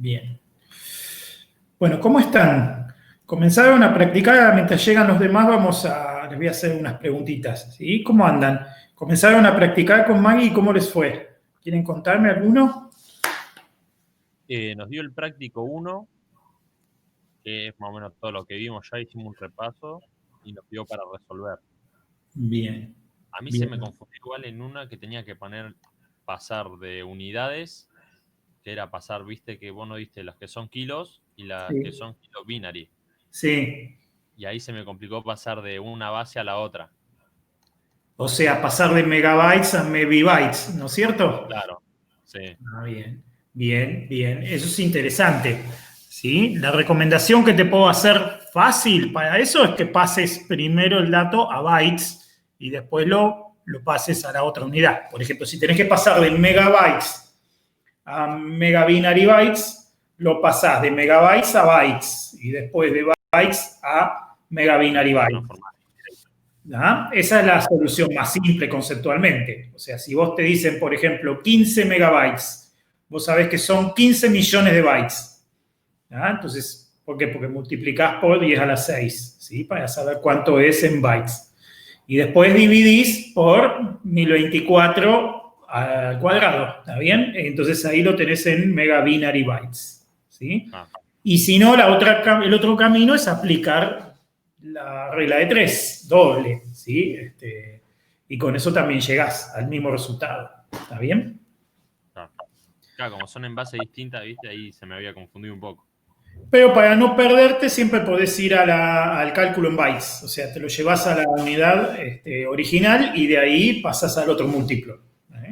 Bien. Bueno, ¿cómo están? ¿Comenzaron a practicar? Mientras llegan los demás, les voy a hacer unas preguntitas, ¿sí? ¿Cómo andan? ¿Comenzaron a practicar con Maggie y cómo les fue? ¿Quieren contarme alguno? Nos dio el práctico 1, que es más o menos todo lo que vimos, ya hicimos un repaso y nos dio para resolver. Bien, A mí se bien. me confundió igual en una que tenía que pasar de unidades, que era pasar, viste, que vos no diste las que son kilos y las que Sí, son kilos binary. sí. Y ahí se me complicó pasar de una base a la otra. O sea, pasar de megabytes a megabytes, ¿no es cierto? Claro, sí. Ah, bien, bien, bien. Eso es interesante. ¿Sí? La recomendación que te puedo hacer fácil para eso es que pases primero el dato a bytes y después lo pases a la otra unidad. Por ejemplo, si tenés que pasar de megabytes a megabinary bytes, lo pasás de megabytes a bytes y después de bytes a megabinary De una bytes. forma directa. ¿Ah? Esa es la solución más simple conceptualmente. O sea, si vos te dicen, por ejemplo, 15 megabytes, vos sabés que son 15 millones de bytes. ¿Ah? Entonces, ¿por qué? Porque multiplicás por 10 a la 6, ¿sí? Para saber cuánto es en bytes. Y después dividís por 1024 al cuadrado, ¿está bien? Entonces ahí lo tenés en megabinary bytes, ¿sí? Ah, Y si no, el otro camino es aplicar la regla de 3 doble, ¿sí? Y con eso también llegás al mismo resultado, ¿está bien? claro. Claro, como son en base distintas, viste, ahí se me había confundido un poco. Pero para no perderte, siempre podés ir al cálculo en bytes. O sea, te lo llevas a la unidad original y de ahí pasás al otro múltiplo.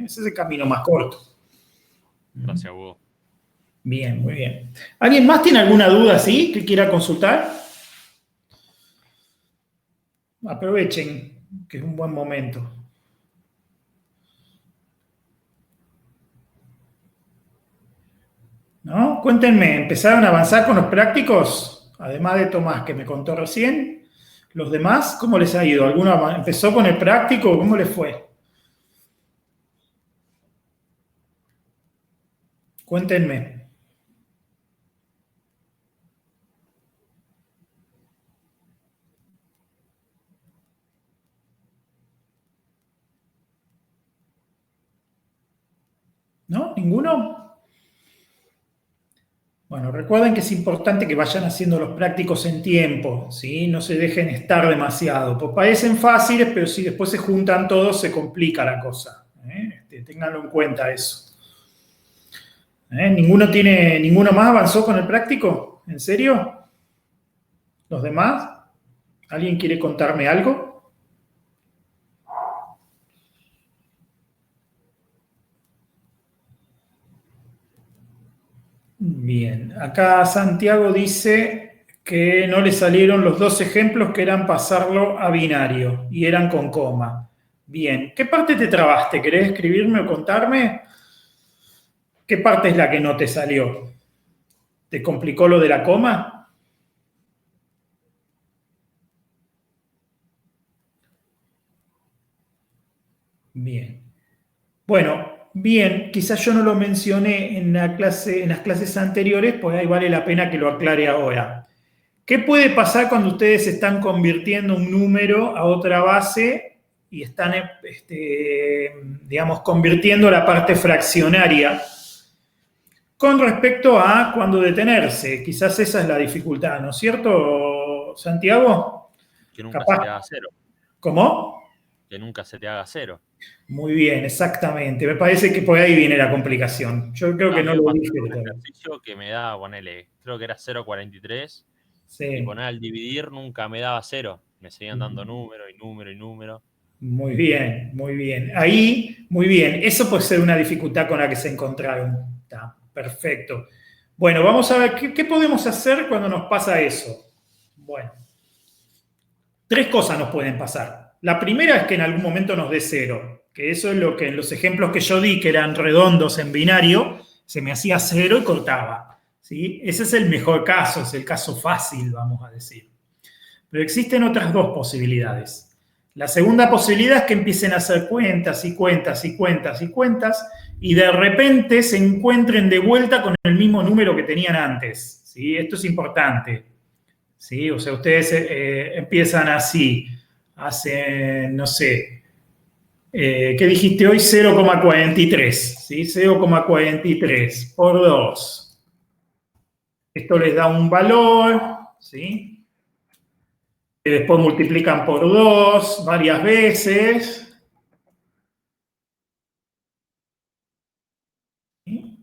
Ese es el camino más corto. Gracias, Hugo. Bien, muy bien. ¿Alguien más tiene alguna duda así que quiera consultar? Aprovechen, que es un buen momento. ¿No? Cuéntenme, ¿empezaron a avanzar con los prácticos? Además de Tomás, que me contó recién. ¿Los demás cómo les ha ido? ¿Alguno empezó con el práctico? ¿Cómo les fue? Cuéntenme. ¿No? ¿Ninguno? Bueno, recuerden que es importante que vayan haciendo los prácticos en tiempo, ¿sí? No se dejen estar demasiado. Pues parecen fáciles, pero si después se juntan todos, se complica la cosa. Ténganlo en cuenta eso. ¿Ninguno más avanzó con el práctico? ¿En serio? ¿Los demás? ¿Alguien quiere contarme algo? Bien, acá Santiago dice que no le salieron los dos ejemplos que eran pasarlo a binario y eran con coma. Bien, ¿qué parte te trabaste? ¿Querés escribirme o contarme? ¿Qué parte es la que no te salió? ¿Te complicó lo de la coma? Bien. Bueno, bien, quizás yo no lo mencioné en las clases anteriores, pues ahí vale la pena que lo aclare ahora. ¿Qué puede pasar cuando ustedes están convirtiendo un número a otra base y están, digamos, convirtiendo la parte fraccionaria con respecto a cuándo detenerse? Quizás esa es la dificultad, ¿no es cierto, Santiago? Que nunca se te Capaz. haga cero. ¿Cómo? Que nunca se te haga cero. Muy bien, exactamente. Me parece que por ahí viene la complicación. Yo creo No, que a mí no me lo pasó dije en un todavía. ejercicio que me daba, ponele, creo que era 0,43 y Sí. poner al dividir nunca me daba cero. Me seguían dando número y número y número. Muy bien, muy bien. Ahí, muy bien. Eso puede ser una dificultad con la que se encontraron. Está, perfecto. Bueno, vamos a ver qué podemos hacer cuando nos pasa eso. Bueno, tres cosas nos pueden pasar. La primera es que en algún momento nos dé cero, que eso es lo que en los ejemplos que yo di, que eran redondos en binario, se me hacía cero y cortaba. ¿Sí? Ese es el mejor caso, es el caso fácil, vamos a decir. Pero existen otras dos posibilidades. La segunda posibilidad es que empiecen a hacer cuentas y cuentas y cuentas y cuentas y de repente se encuentren de vuelta con el mismo número que tenían antes, ¿sí? Esto es importante, ¿sí? O sea, ustedes empiezan así, hacen, no sé, ¿qué dijiste hoy? 0,43, ¿sí? 0,43 por 2. Esto les da un valor, ¿sí? Que después multiplican por 2 varias veces. ¿Sí?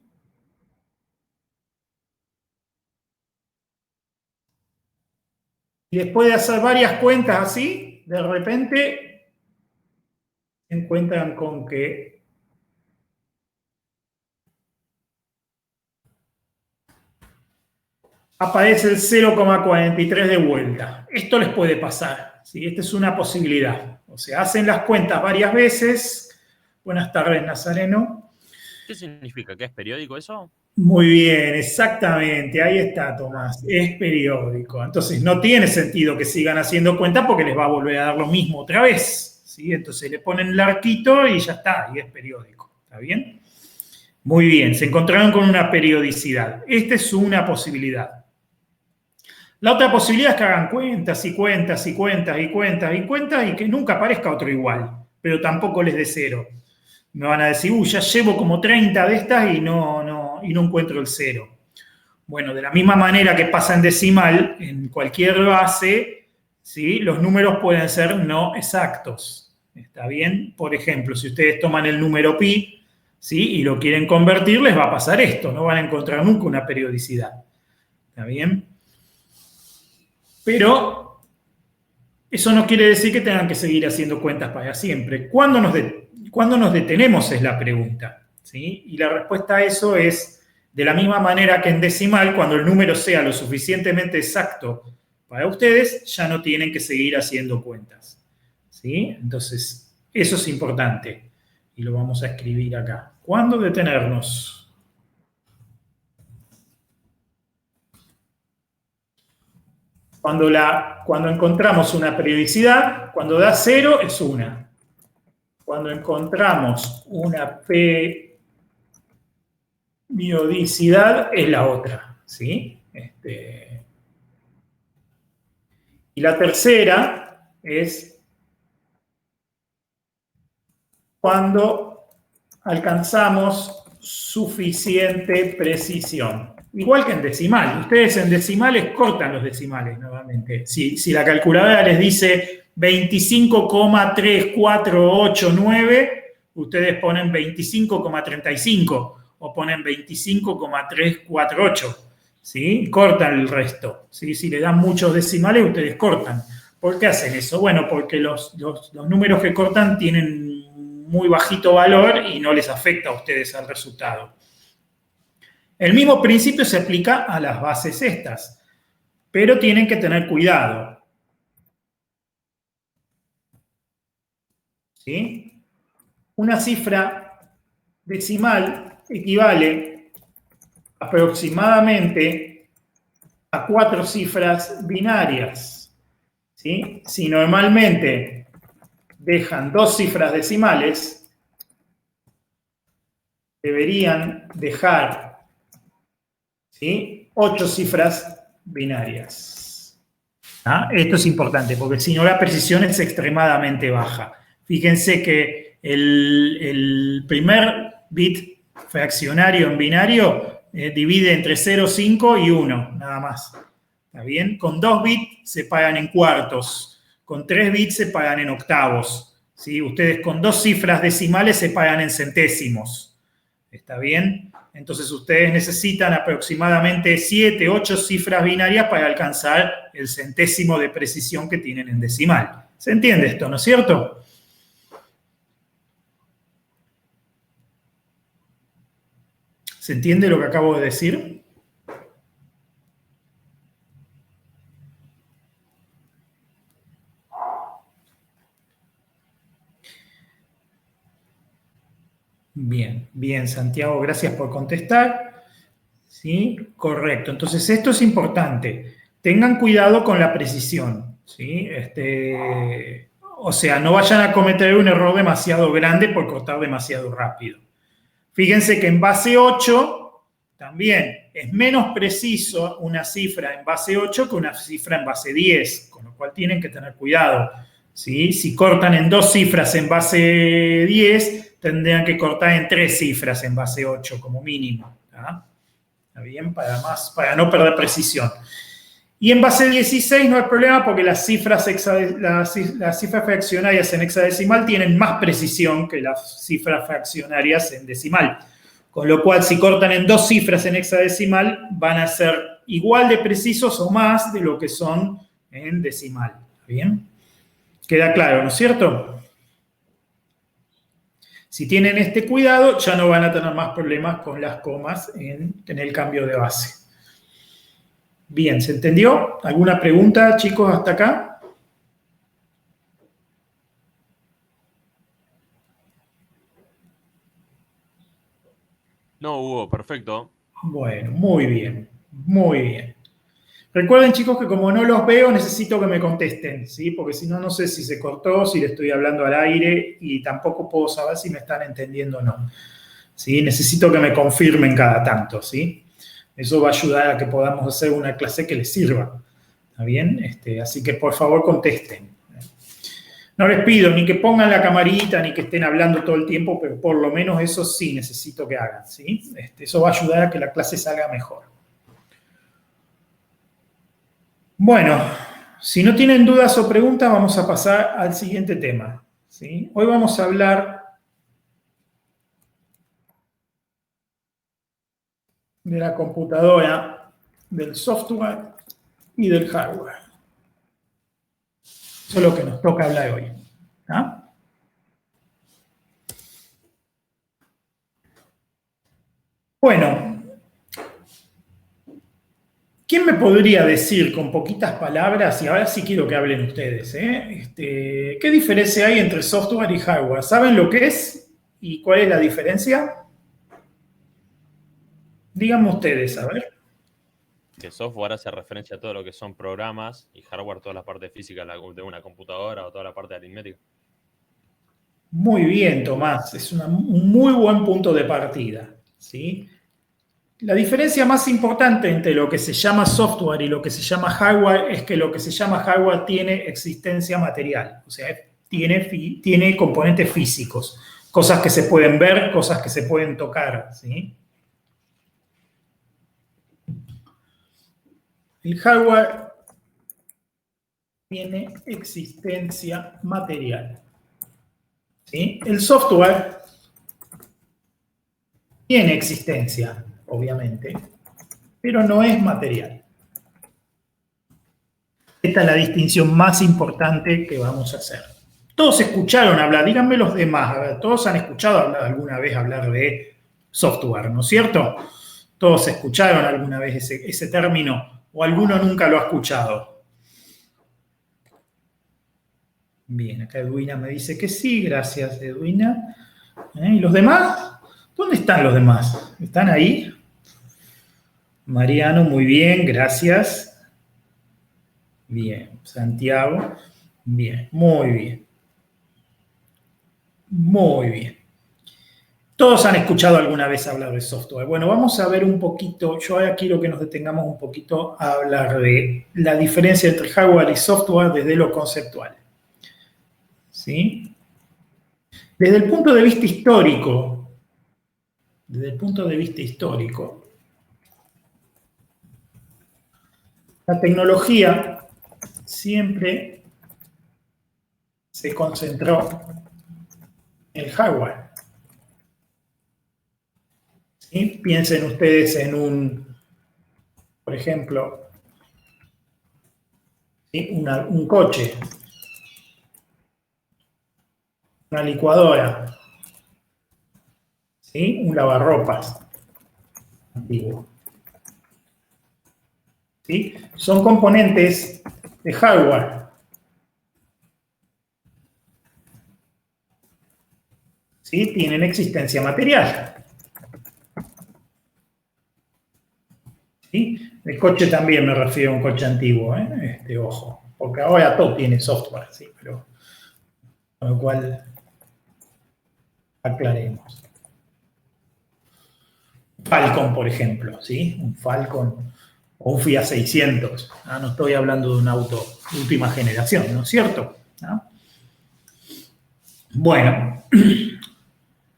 Y después de hacer varias cuentas así, de repente se encuentran con que aparece el 0,43 de vuelta. Esto les puede pasar, ¿sí? Esta es una posibilidad. O sea, hacen las cuentas varias veces. Buenas tardes, Nazareno. ¿Qué significa? ¿Que es periódico eso? Muy bien, exactamente. Ahí está, Tomás. Es periódico. Entonces, no tiene sentido que sigan haciendo cuentas porque les va a volver a dar lo mismo otra vez, ¿sí? Entonces, le ponen el arquito y ya está, y es periódico. ¿Está bien? Muy bien, se encontraron con una periodicidad. Esta es una posibilidad. La otra posibilidad es que hagan cuentas y cuentas y cuentas y cuentas y cuentas y que nunca aparezca otro igual, pero tampoco les dé cero. Me van a decir, ya llevo como 30 de estas y no encuentro el cero. Bueno, de la misma manera que pasa en decimal, en cualquier base, ¿sí? Los números pueden ser no exactos. ¿Está bien? Por ejemplo, si ustedes toman el número pi, ¿sí? Y lo quieren convertir, les va a pasar esto. No van a encontrar nunca una periodicidad. ¿Está bien? Pero eso no quiere decir que tengan que seguir haciendo cuentas para siempre. ¿Cuándo nos detenemos? Es la pregunta, ¿sí? Y la respuesta a eso es, de la misma manera que en decimal, cuando el número sea lo suficientemente exacto para ustedes, ya no tienen que seguir haciendo cuentas, ¿sí? Entonces, eso es importante. Y lo vamos a escribir acá. ¿Cuándo detenernos? Cuando encontramos una periodicidad, cuando da 0 es una. Cuando encontramos una periodicidad es la otra, ¿sí? Y la tercera es cuando alcanzamos suficiente precisión. Igual que en decimal. Ustedes en decimales cortan los decimales nuevamente. Si la calculadora les dice 25,3489, ustedes ponen 25,35 o ponen 25,348. ¿Sí? Cortan el resto. ¿Sí? Si le dan muchos decimales, ustedes cortan. ¿Por qué hacen eso? Bueno, porque los números que cortan tienen muy bajito valor y no les afecta a ustedes al resultado. El mismo principio se aplica a las bases estas, pero tienen que tener cuidado. ¿Sí? Una cifra decimal equivale aproximadamente a 4 cifras binarias. ¿Sí? Si normalmente dejan 2 cifras decimales, deberían dejar, ¿sí?, 8 cifras binarias. ¿Ah? Esto es importante, porque si no la precisión es extremadamente baja. Fíjense que el primer bit fraccionario en binario divide entre 0, 5 y 1, nada más. ¿Está bien? Con 2 bits se pagan en cuartos, con 3 bits se pagan en octavos. ¿Sí? Ustedes con 2 cifras decimales se pagan en centésimos. ¿Está bien? Entonces ustedes necesitan aproximadamente 7, 8 cifras binarias para alcanzar el centésimo de precisión que tienen en decimal. ¿Se entiende esto, no es cierto? ¿Se entiende lo que acabo de decir? Bien, bien, Santiago, gracias por contestar. ¿Sí? Correcto. Entonces, esto es importante. Tengan cuidado con la precisión, ¿sí? O sea, no vayan a cometer un error demasiado grande por cortar demasiado rápido. Fíjense que en base 8 también es menos preciso una cifra en base 8 que una cifra en base 10, con lo cual tienen que tener cuidado, ¿sí? Si cortan en 2 cifras en base 10, tendrían que cortar en 3 cifras en base 8 como mínimo, ¿tá? ¿Está bien? Para no perder precisión. Y en base 16 no hay problema porque las cifras fraccionarias en hexadecimal tienen más precisión que las cifras fraccionarias en decimal. Con lo cual, si cortan en 2 cifras en hexadecimal, van a ser igual de precisos o más de lo que son en decimal. ¿Bien? ¿Queda claro, no es cierto? Si tienen este cuidado, ya no van a tener más problemas con las comas en el cambio de base. Bien, ¿se entendió? ¿Alguna pregunta, chicos, hasta acá? No, Hugo, perfecto. Bueno, muy bien, muy bien. Recuerden, chicos, que como no los veo, necesito que me contesten, ¿sí? Porque si no, no sé si se cortó, si le estoy hablando al aire y tampoco puedo saber si me están entendiendo o no. ¿Sí? Necesito que me confirmen cada tanto, ¿sí? Eso va a ayudar a que podamos hacer una clase que les sirva. ¿Está bien? Así que por favor contesten. No les pido ni que pongan la camarita ni que estén hablando todo el tiempo, pero por lo menos eso sí necesito que hagan, ¿sí? Eso va a ayudar a que la clase salga mejor. Bueno, si no tienen dudas o preguntas, vamos a pasar al siguiente tema, ¿sí? Hoy vamos a hablar de la computadora, del software y del hardware. Eso es lo que nos toca hablar hoy. ¿Ah? Bueno, ¿quién me podría decir con poquitas palabras, y ahora sí quiero que hablen ustedes, qué diferencia hay entre software y hardware? ¿Saben lo que es y cuál es la diferencia? Díganme ustedes, a ver. Que software hace referencia a todo lo que son programas y hardware, toda la parte física de una computadora o toda la parte aritmética. Muy bien, Tomás, es un muy buen punto de partida, ¿sí? La diferencia más importante entre lo que se llama software y lo que se llama hardware es que lo que se llama hardware tiene existencia material, o sea, tiene componentes físicos, cosas que se pueden ver, cosas que se pueden tocar, ¿sí? El hardware tiene existencia material, ¿sí? El software tiene existencia, obviamente, pero no es material. Esta es la distinción más importante que vamos a hacer. Todos escucharon hablar, díganme los demás, a ver, todos han escuchado alguna vez hablar de software, ¿no es cierto? Todos escucharon alguna vez ese término o alguno nunca lo ha escuchado. Bien, acá Edwina me dice que sí, gracias Edwina. ¿Y los demás? ¿Dónde están los demás? ¿Están ahí? Mariano, muy bien, gracias. Bien, Santiago, bien, muy bien. Muy bien. Todos han escuchado alguna vez hablar de software. Bueno, vamos a ver un poquito, yo ahora quiero que nos detengamos un poquito a hablar de la diferencia entre hardware y software desde lo conceptual. ¿Sí? Desde el punto de vista histórico, la tecnología siempre se concentró en el hardware. ¿Sí? Piensen ustedes en por ejemplo, ¿sí? un coche, una licuadora, ¿sí? Un lavarropas antiguo. ¿Sí? Son componentes de hardware. ¿Sí? Tienen existencia material. ¿Sí? El coche también me refiero a un coche antiguo, ojo, porque ahora todo tiene software, ¿sí? Pero con lo cual aclaremos. Falcon, por ejemplo, ¿sí? Un Falcon o un Fiat 600. No estoy hablando de un auto de última generación, ¿no es cierto? ¿No? Bueno,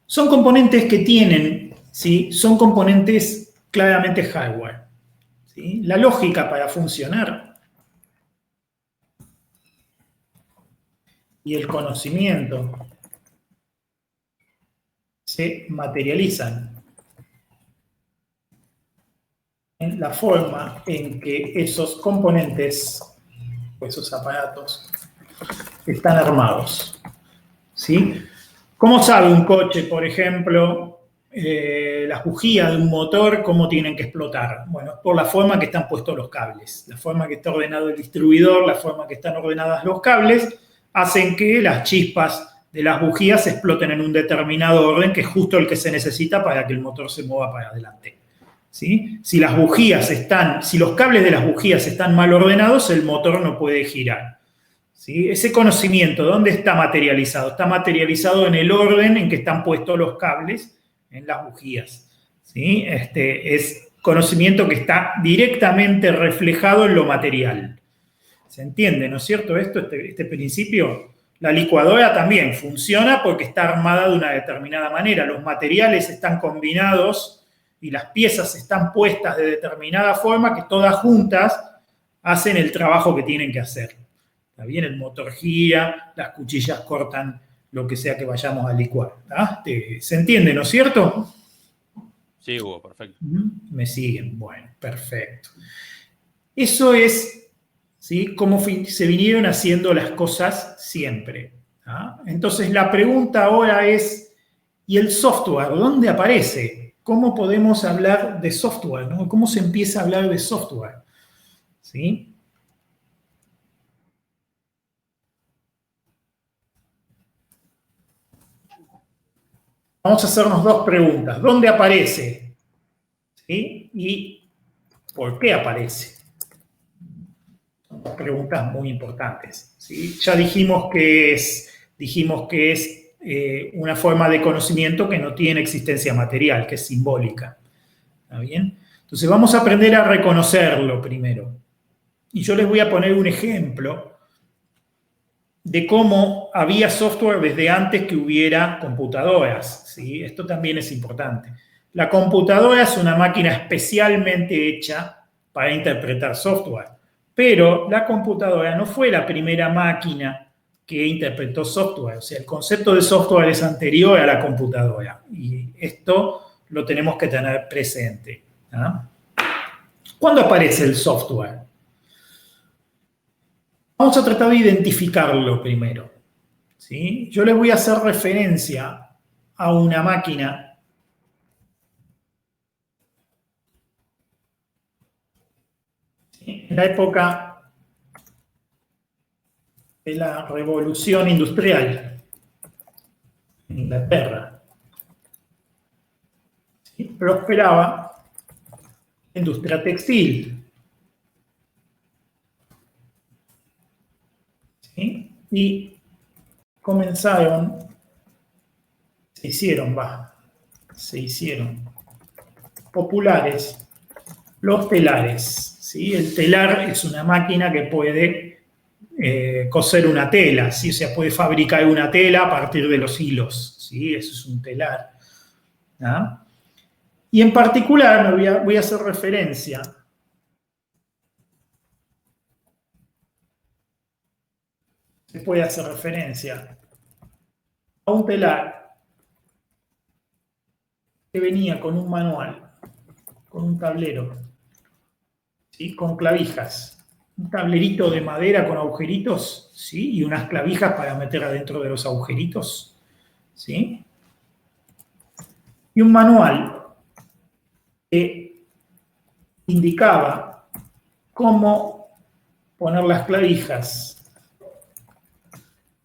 son componentes que tienen, ¿sí? Son componentes claramente hardware, ¿sí? La lógica para funcionar y el conocimiento se materializan en la forma en que esos componentes o esos aparatos están armados, ¿sí? ¿Cómo sabe un coche, por ejemplo, las bujías de un motor, cómo tienen que explotar? Bueno, por la forma que están puestos los cables, la forma que está ordenado el distribuidor, la forma que están ordenadas los cables, hacen que las chispas de las bujías exploten en un determinado orden, que es justo el que se necesita para que el motor se mueva para adelante, ¿sí? Si los cables de las bujías están mal ordenados, el motor no puede girar, ¿sí? Ese conocimiento, ¿dónde está materializado? Está materializado en el orden en que están puestos los cables en las bujías, ¿sí? Es conocimiento que está directamente reflejado en lo material. ¿Se entiende, no es cierto este principio? La licuadora también funciona porque está armada de una determinada manera. Los materiales están combinados y las piezas están puestas de determinada forma que todas juntas hacen el trabajo que tienen que hacer. ¿Está bien? El motor gira, las cuchillas cortan lo que sea que vayamos a licuar. ¿Se entiende, no es cierto? Sí, Hugo, perfecto. ¿Me siguen? Bueno, perfecto. Eso es, ¿sí?, cómo se vinieron haciendo las cosas siempre. Entonces, la pregunta ahora es, ¿y el software? ¿Dónde aparece? ¿Cómo podemos hablar de software, ¿no? ¿Cómo se empieza a hablar de software? ¿Sí? Vamos a hacernos dos preguntas. ¿Dónde aparece? ¿Sí? ¿Y por qué aparece? Son dos preguntas muy importantes, ¿sí? Ya dijimos que es una forma de conocimiento que no tiene existencia material, que es simbólica. ¿Está bien? Entonces vamos a aprender a reconocerlo primero. Y yo les voy a poner un ejemplo de cómo había software desde antes que hubiera computadoras, ¿sí? Esto también es importante. La computadora es una máquina especialmente hecha para interpretar software, pero la computadora no fue la primera máquina que interpretó software. O sea, el concepto de software es anterior a la computadora y esto lo tenemos que tener presente. ¿Cuándo aparece el software? Vamos a tratar de identificarlo primero, ¿sí? Yo les voy a hacer referencia a una máquina en la época de la Revolución Industrial en Inglaterra. ¿Sí? Prosperaba la industria textil. ¿Sí? Y se hicieron populares los telares, ¿sí? El telar es una máquina que puede coser una tela, ¿sí? O sea, puede fabricar una tela a partir de los hilos, ¿sí? Eso es un telar. Y en particular voy a hacer referencia se puede hacer referencia a un telar que venía con un manual, con un tablero, ¿sí? Con clavijas, un tablerito de madera con agujeritos, ¿sí? Y unas clavijas para meter adentro de los agujeritos, ¿sí? Y un manual que indicaba cómo poner las clavijas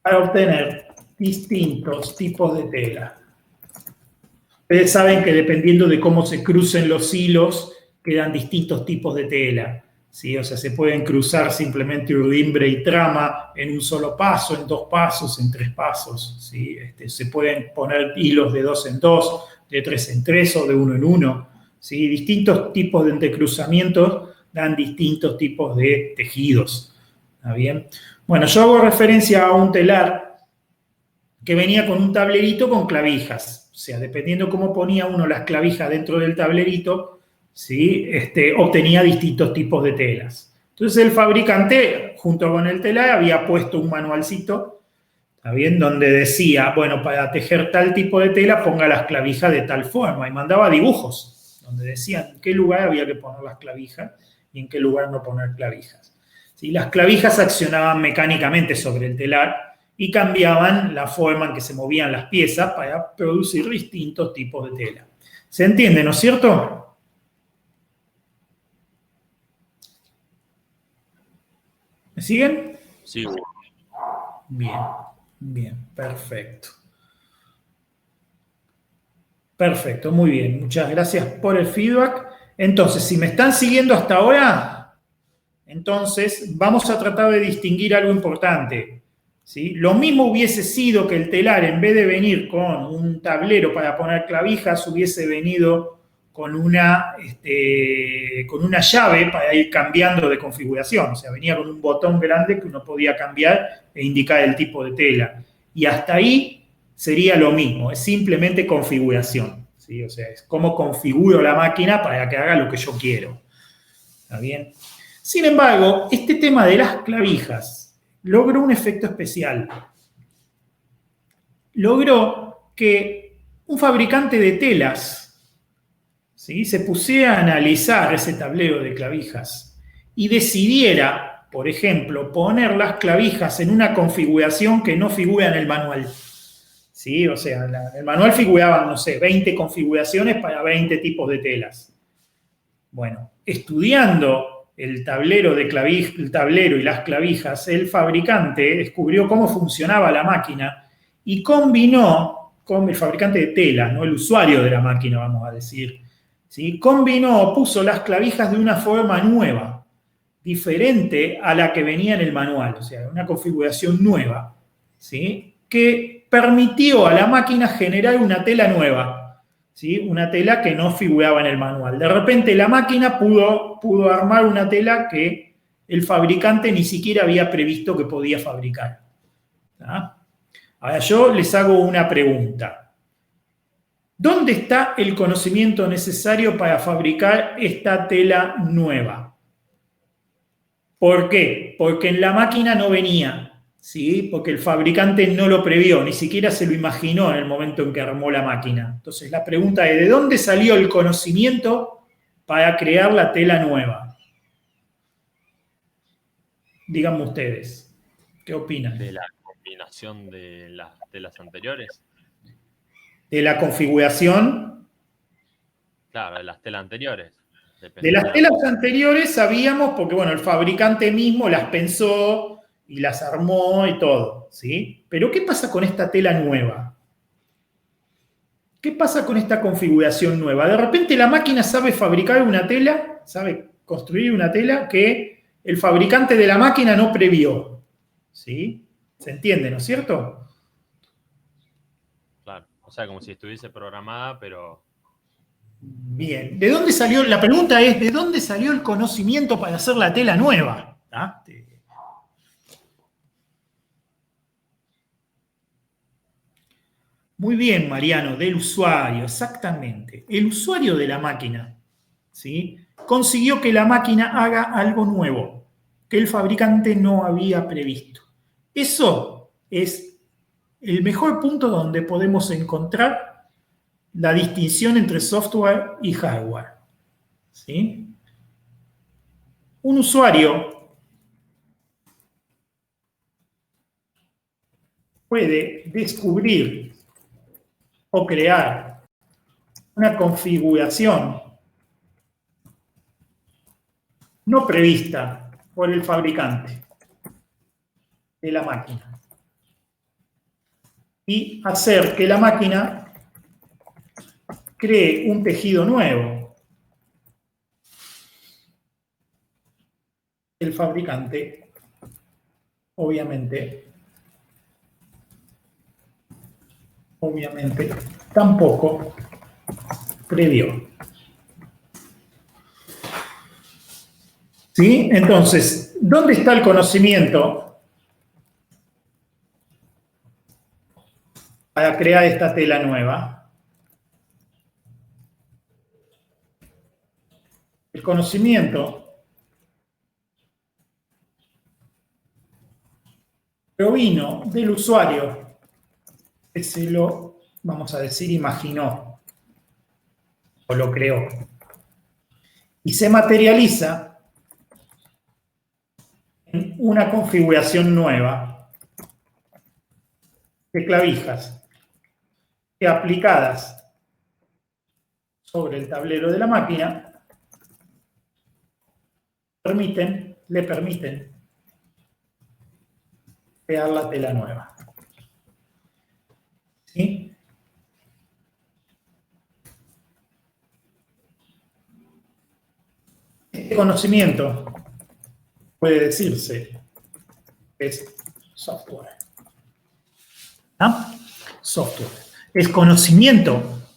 para obtener distintos tipos de tela. Ustedes saben que dependiendo de cómo se crucen los hilos, quedan distintos tipos de tela, ¿sí? O sea, se pueden cruzar simplemente urdimbre y trama en un solo paso, en 2 pasos, en 3 pasos, ¿sí? Se pueden poner hilos de 2 en 2, de 3 en 3 o de 1 en 1, ¿sí? Distintos tipos de entrecruzamientos dan distintos tipos de tejidos. ¿Está bien? Bueno, yo hago referencia a un telar que venía con un tablerito con clavijas. O sea, dependiendo cómo ponía uno las clavijas dentro del tablerito, ¿sí? Obtenía distintos tipos de telas. Entonces el fabricante, junto con el telar, había puesto un manualcito, ¿está bien? Donde decía, bueno, para tejer tal tipo de tela, ponga las clavijas de tal forma. Y mandaba dibujos, donde decían en qué lugar había que poner las clavijas y en qué lugar no poner clavijas. ¿Sí? Las clavijas accionaban mecánicamente sobre el telar y cambiaban la forma en que se movían las piezas para producir distintos tipos de tela. ¿Se entiende, no es cierto? ¿Me siguen? Sí. Bien, bien, perfecto. Perfecto, muy bien. Muchas gracias por el feedback. Entonces, si me están siguiendo hasta ahora, entonces vamos a tratar de distinguir algo importante. ¿Sí? Lo mismo hubiese sido que el telar, en vez de venir con un tablero para poner clavijas, hubiese venido con una llave para ir cambiando de configuración. O sea, venía con un botón grande que uno podía cambiar e indicar el tipo de tela. Y hasta ahí sería lo mismo, es simplemente configuración. ¿Sí? O sea, es cómo configuro la máquina para que haga lo que yo quiero. ¿Está bien? Sin embargo, este tema de las clavijas logró un efecto especial. Logró que un fabricante de telas, ¿sí?, se pusiera a analizar ese tablero de clavijas y decidiera, por ejemplo, poner las clavijas en una configuración que no figura en el manual. ¿Sí? O sea, en el manual figuraban, no sé, 20 configuraciones para 20 tipos de telas. Bueno, estudiando el tablero y las clavijas, el fabricante descubrió cómo funcionaba la máquina y combinó, con el fabricante de telas, no el usuario de la máquina, vamos a decir, ¿sí?, puso las clavijas de una forma nueva, diferente a la que venía en el manual, o sea, una configuración nueva, ¿sí?, que permitió a la máquina generar una tela nueva. ¿Sí? Una tela que no figuraba en el manual. De repente la máquina pudo armar una tela que el fabricante ni siquiera había previsto que podía fabricar. ¿Ah? Ahora yo les hago una pregunta. ¿Dónde está el conocimiento necesario para fabricar esta tela nueva? ¿Por qué? Porque en la máquina no venía. ¿Sí? Porque el fabricante no lo previó, ni siquiera se lo imaginó en el momento en que armó la máquina. Entonces la pregunta es, ¿de dónde salió el conocimiento para crear la tela nueva? Díganme ustedes, ¿qué opinan? De la combinación de las telas anteriores. De la configuración. Claro, de las telas anteriores. De las telas anteriores sabíamos, porque bueno, el fabricante mismo las pensó y las armó y todo, ¿sí? Pero ¿qué pasa con esta tela nueva? ¿Qué pasa con esta configuración nueva? De repente la máquina sabe fabricar una tela, sabe construir una tela que el fabricante de la máquina no previó. ¿Sí? ¿Se entiende, no es cierto? Claro, o sea, como si estuviese programada, pero... Bien. ¿De dónde salió? La pregunta es, ¿de dónde salió el conocimiento para hacer la tela nueva? ¿Ah? Muy bien, Mariano, del usuario, exactamente. El usuario de la máquina, ¿sí?, consiguió que la máquina haga algo nuevo, que el fabricante no había previsto. Eso es el mejor punto donde podemos encontrar la distinción entre software y hardware. ¿Sí? Un usuario puede descubrir o crear una configuración no prevista por el fabricante de la máquina y hacer que la máquina cree un tejido nuevo. El fabricante, obviamente, tampoco previó. ¿Sí? Entonces, ¿dónde está el conocimiento para crear esta tela nueva? El conocimiento provino del usuario que se lo, vamos a decir, imaginó o lo creó. Y se materializa en una configuración nueva de clavijas que aplicadas sobre el tablero de la máquina le permiten crear la tela nueva. ¿Sí? Este conocimiento puede decirse que es software. ¿Ah? Software. Es conocimiento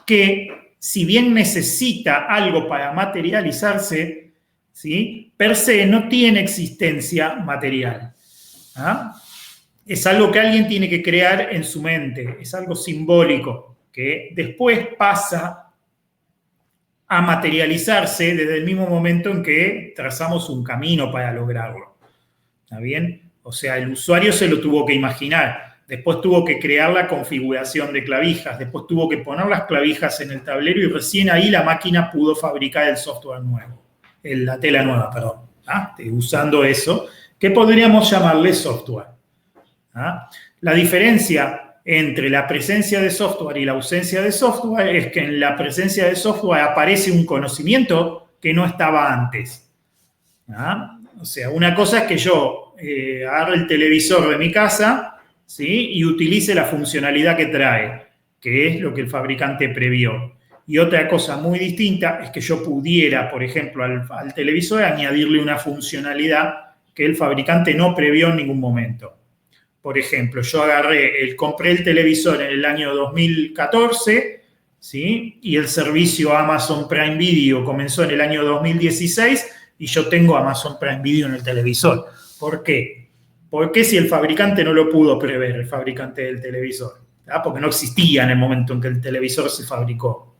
que, si bien necesita algo para materializarse, ¿sí?, per se no tiene existencia material. ¿Ah? Es algo que alguien tiene que crear en su mente, es algo simbólico, que después pasa a materializarse desde el mismo momento en que trazamos un camino para lograrlo. ¿Está bien? O sea, el usuario se lo tuvo que imaginar, después tuvo que crear la configuración de clavijas, después tuvo que poner las clavijas en el tablero y recién ahí la máquina pudo fabricar el software nuevo, la tela nueva, perdón. ¿Ah? Usando eso, que podríamos llamarle software. ¿Ah? La diferencia entre la presencia de software y la ausencia de software es que en la presencia de software aparece un conocimiento que no estaba antes. ¿Ah? O sea, una cosa es que yo agarre el televisor de mi casa, ¿sí?, y utilice la funcionalidad que trae, que es lo que el fabricante previó. Y otra cosa muy distinta es que yo pudiera, por ejemplo, al televisor añadirle una funcionalidad que el fabricante no previó en ningún momento. Por ejemplo, yo compré el televisor en el año 2014, ¿sí?, y el servicio Amazon Prime Video comenzó en el año 2016 y yo tengo Amazon Prime Video en el televisor. ¿Por qué? Porque si el fabricante no lo pudo prever, el fabricante del televisor, ¿ah?, porque no existía en el momento en que el televisor se fabricó.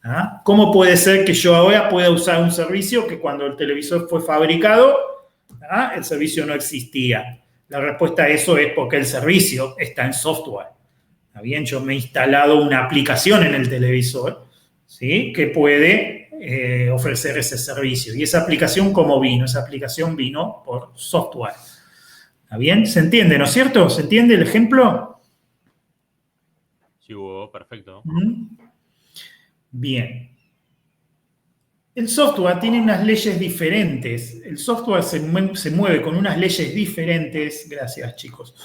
¿Ah? ¿Cómo puede ser que yo ahora pueda usar un servicio que cuando el televisor fue fabricado, ¿ah?, el servicio no existía? La respuesta a eso es porque el servicio está en software. ¿Está bien? Yo me he instalado una aplicación en el televisor, ¿sí?, que puede ofrecer ese servicio. ¿Y esa aplicación cómo vino? Esa aplicación vino por software. ¿Está bien? ¿Se entiende, no es cierto? ¿Se entiende el ejemplo? Sí, Hugo, perfecto. Bien. El software tiene unas leyes diferentes. El software se mueve con unas leyes diferentes. Gracias, chicos.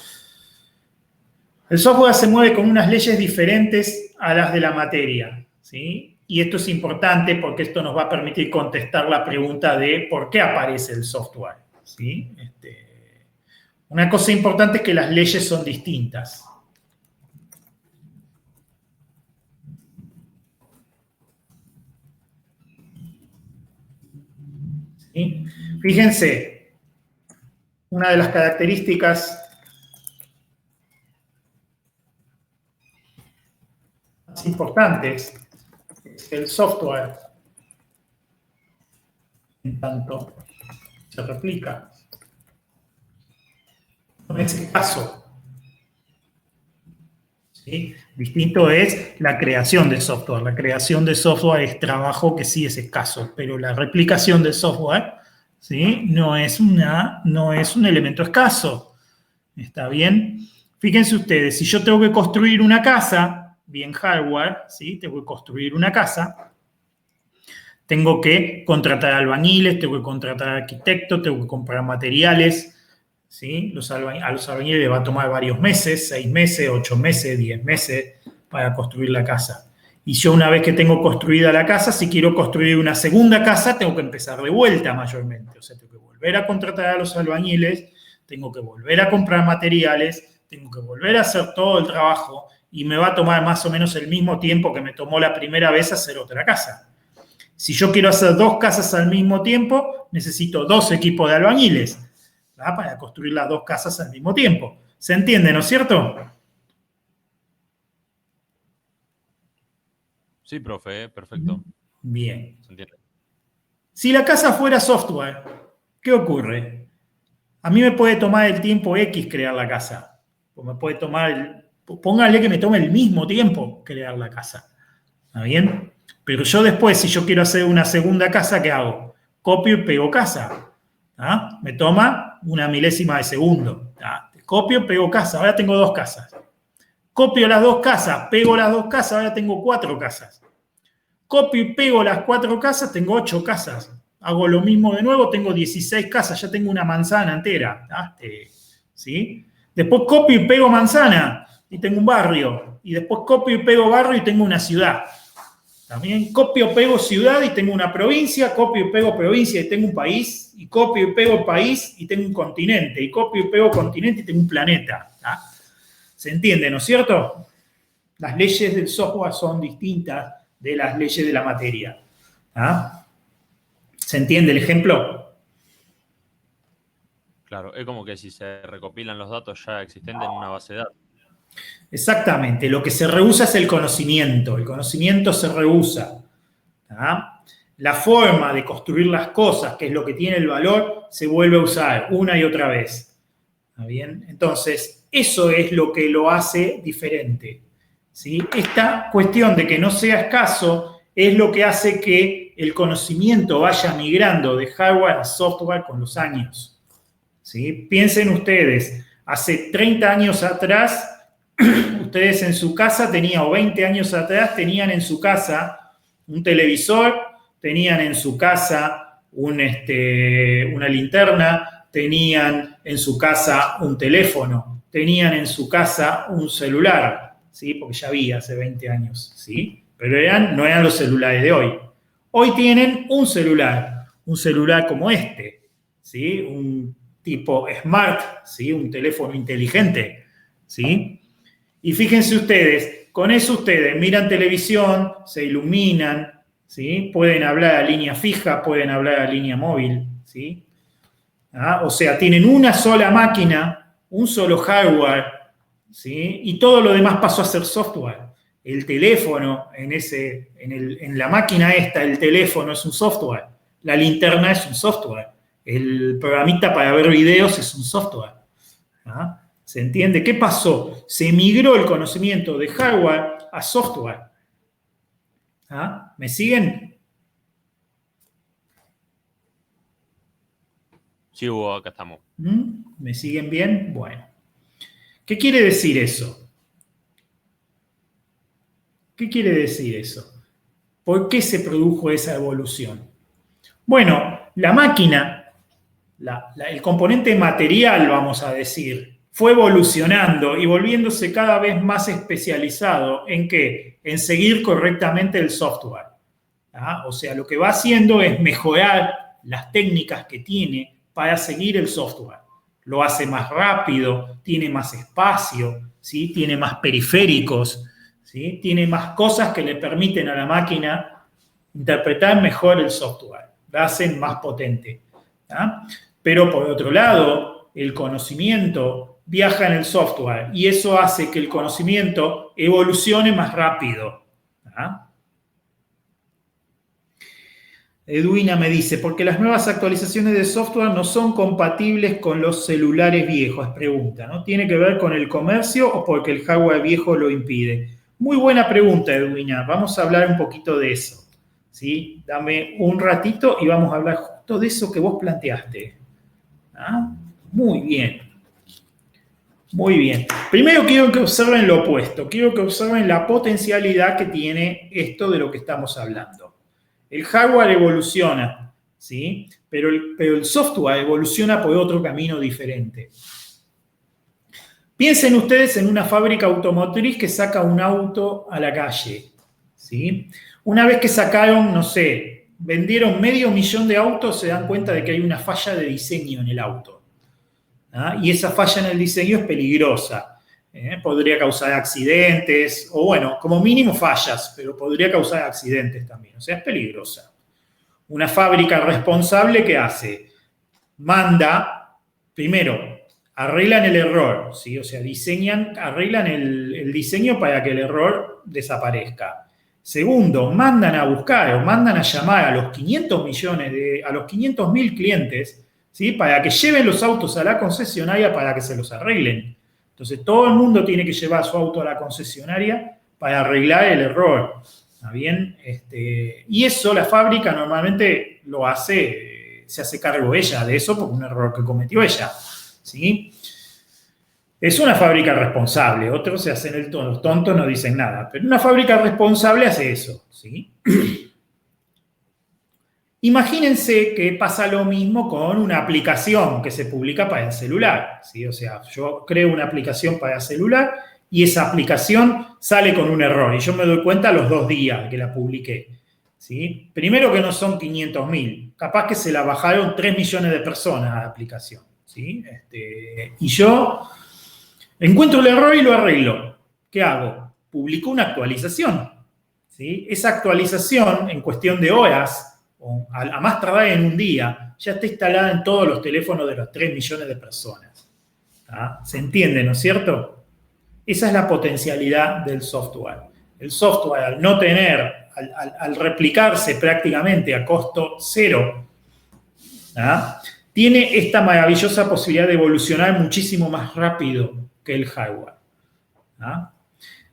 El software se mueve con unas leyes diferentes a las de la materia, ¿sí? Y esto es importante porque esto nos va a permitir contestar la pregunta de por qué aparece el software, ¿sí? Una cosa importante es que las leyes son distintas. ¿Sí? Fíjense, una de las características más importantes es que el software, en tanto se replica, no es escaso. ¿Sí? Distinto es la creación de software. La creación de software es trabajo que sí es escaso, pero la replicación de software, ¿sí?, no es un elemento escaso. ¿Está bien? Fíjense ustedes, si yo tengo que construir una casa, bien hardware, ¿sí?, tengo que construir una casa, tengo que contratar albañiles, tengo que contratar arquitectos, tengo que comprar materiales, ¿sí? A los albañiles les va a tomar varios meses, 6 meses, 8 meses, 10 meses para construir la casa. Y yo, una vez que tengo construida la casa, si quiero construir una segunda casa, tengo que empezar de vuelta mayormente. O sea, tengo que volver a contratar a los albañiles, tengo que volver a comprar materiales, tengo que volver a hacer todo el trabajo y me va a tomar más o menos el mismo tiempo que me tomó la primera vez hacer otra casa. Si yo quiero hacer 2 casas al mismo tiempo, necesito 2 equipos de albañiles, ¿verdad? Para construir las 2 casas al mismo tiempo. ¿Se entiende, no es cierto? Sí, profe, perfecto. Bien. ¿Se entiende? Si la casa fuera software, ¿qué ocurre? A mí me puede tomar el tiempo X crear la casa. O me puede tomar, póngale que me tome el mismo tiempo crear la casa. ¿Está bien? Pero yo después, si yo quiero hacer una segunda casa, ¿qué hago? Copio y pego casa. ¿Ah? Me toma una milésima de segundo. ¿Ah? Copio y pego casa. Ahora tengo 2 casas. Copio las 2 casas, pego las 2 casas, ahora tengo 4 casas. Copio y pego las 4 casas, tengo 8 casas. Hago lo mismo de nuevo, tengo 16 casas, ya tengo una manzana entera. ¿Sí? Después copio y pego manzana y tengo un barrio. Y después copio y pego barrio y tengo una ciudad. También copio y pego ciudad y tengo una provincia, copio y pego provincia y tengo un país, y copio y pego país y tengo un continente, y copio y pego continente y tengo un planeta. ¿Se entiende, no es cierto? Las leyes del software son distintas de las leyes de la materia. ¿Se entiende el ejemplo? Claro, es como que si se recopilan los datos ya existentes en una base de datos. Exactamente, lo que se rehúsa es el conocimiento se rehúsa. La forma de construir las cosas, que es lo que tiene el valor, se vuelve a usar una y otra vez. ¿Está bien? Entonces, eso es lo que lo hace diferente. ¿Sí? Esta cuestión de que no sea escaso es lo que hace que el conocimiento vaya migrando de hardware a software con los años. ¿Sí? Piensen ustedes, hace 30 años atrás, ustedes en su casa tenían, o 20 años atrás, tenían en su casa un televisor, tenían en su casa una linterna, tenían en su casa un teléfono, tenían en su casa un celular, ¿sí? Porque ya había hace 20 años, ¿sí? Pero no eran los celulares de hoy. Hoy tienen un celular como este, ¿sí? Un tipo smart, ¿sí? Un teléfono inteligente, ¿sí? Y fíjense ustedes, con eso ustedes miran televisión, se iluminan, ¿sí? Pueden hablar a línea fija, pueden hablar a línea móvil, ¿sí? O sea, tienen una sola máquina, un solo hardware, ¿sí? Y todo lo demás pasó a ser software. El teléfono, en la máquina esta, el teléfono es un software, la linterna es un software, el programita para ver videos es un software. ¿Se entiende? ¿Qué pasó? Se migró el conocimiento de hardware a software. ¿Me siguen? Sí, Hugo, acá estamos. ¿Me siguen bien? Bueno. ¿Qué quiere decir eso? ¿Qué quiere decir eso? ¿Por qué se produjo esa evolución? Bueno, la máquina, el componente material, vamos a decir, fue evolucionando y volviéndose cada vez más especializado ¿en qué? En seguir correctamente el software. O sea, lo que va haciendo es mejorar las técnicas que tiene para seguir el software. Lo hace más rápido, tiene más espacio, ¿sí? Tiene más periféricos, ¿sí? Tiene más cosas que le permiten a la máquina interpretar mejor el software, la hacen más potente. Pero por otro lado, el conocimiento viaja en el software y eso hace que el conocimiento evolucione más rápido. Edwina me dice, porque las nuevas actualizaciones de software no son compatibles con los celulares viejos, pregunta, ¿no? ¿Tiene que ver con el comercio o porque el hardware viejo lo impide? Muy buena pregunta, Edwina. Vamos a hablar un poquito de eso. ¿Sí? Dame un ratito y vamos a hablar justo de eso que vos planteaste. Muy bien. Muy bien. Primero quiero que observen lo opuesto. Quiero que observen la potencialidad que tiene esto de lo que estamos hablando. El hardware evoluciona, ¿sí? Pero el software evoluciona por otro camino diferente. Piensen ustedes en una fábrica automotriz que saca un auto a la calle, ¿sí? Una vez que sacaron, no sé, vendieron 500.000 de autos, se dan cuenta de que hay una falla de diseño en el auto. Y esa falla en el diseño es peligrosa. Podría causar accidentes, o bueno, como mínimo fallas, pero podría causar accidentes también. O sea, es peligrosa. Una fábrica responsable, ¿qué hace? Manda, primero, arreglan el error, ¿sí? O sea, arreglan el diseño para que el error desaparezca. Segundo, mandan a buscar o mandan a llamar a los 500.000 clientes, ¿sí? Para que lleven los autos a la concesionaria para que se los arreglen. Entonces, todo el mundo tiene que llevar su auto a la concesionaria para arreglar el error. ¿Está bien? Y eso la fábrica normalmente lo hace, se hace cargo ella de eso por un error que cometió ella, ¿sí? Es una fábrica responsable, otros se hacen los tontos, no dicen nada, pero una fábrica responsable hace eso, ¿sí? Imagínense que pasa lo mismo con una aplicación que se publica para el celular, ¿sí? O sea, yo creo una aplicación para el celular y esa aplicación sale con un error y yo me doy cuenta a los 2 días que la publiqué, ¿sí? Primero que no son 500.000, capaz que se la bajaron 3 millones de personas a la aplicación, ¿sí? Y yo encuentro el error y lo arreglo. ¿Qué hago? Publico una actualización, ¿sí? Esa actualización, en cuestión de horas, o a más tardar en un día, ya está instalada en todos los teléfonos de los 3 millones de personas. ¿Tá? ¿Se entiende, no es cierto? Esa es la potencialidad del software. El software, al no tener, al replicarse prácticamente a costo cero, ¿tá? Tiene esta maravillosa posibilidad de evolucionar muchísimo más rápido que el hardware. ¿Ah?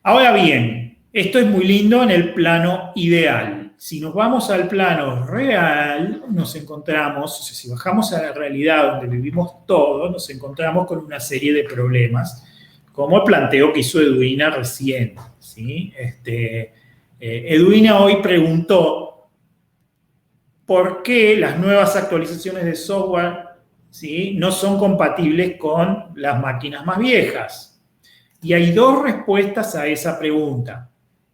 Ahora bien, esto es muy lindo en el plano ideal. Si nos vamos al plano real, nos encontramos, o sea, si bajamos a la realidad donde vivimos todos, nos encontramos con una serie de problemas, como el planteo que hizo Edwina recién, ¿sí? Edwina hoy preguntó por qué las nuevas actualizaciones de software, ¿sí?, no son compatibles con las máquinas más viejas. Y hay 2 respuestas a esa pregunta,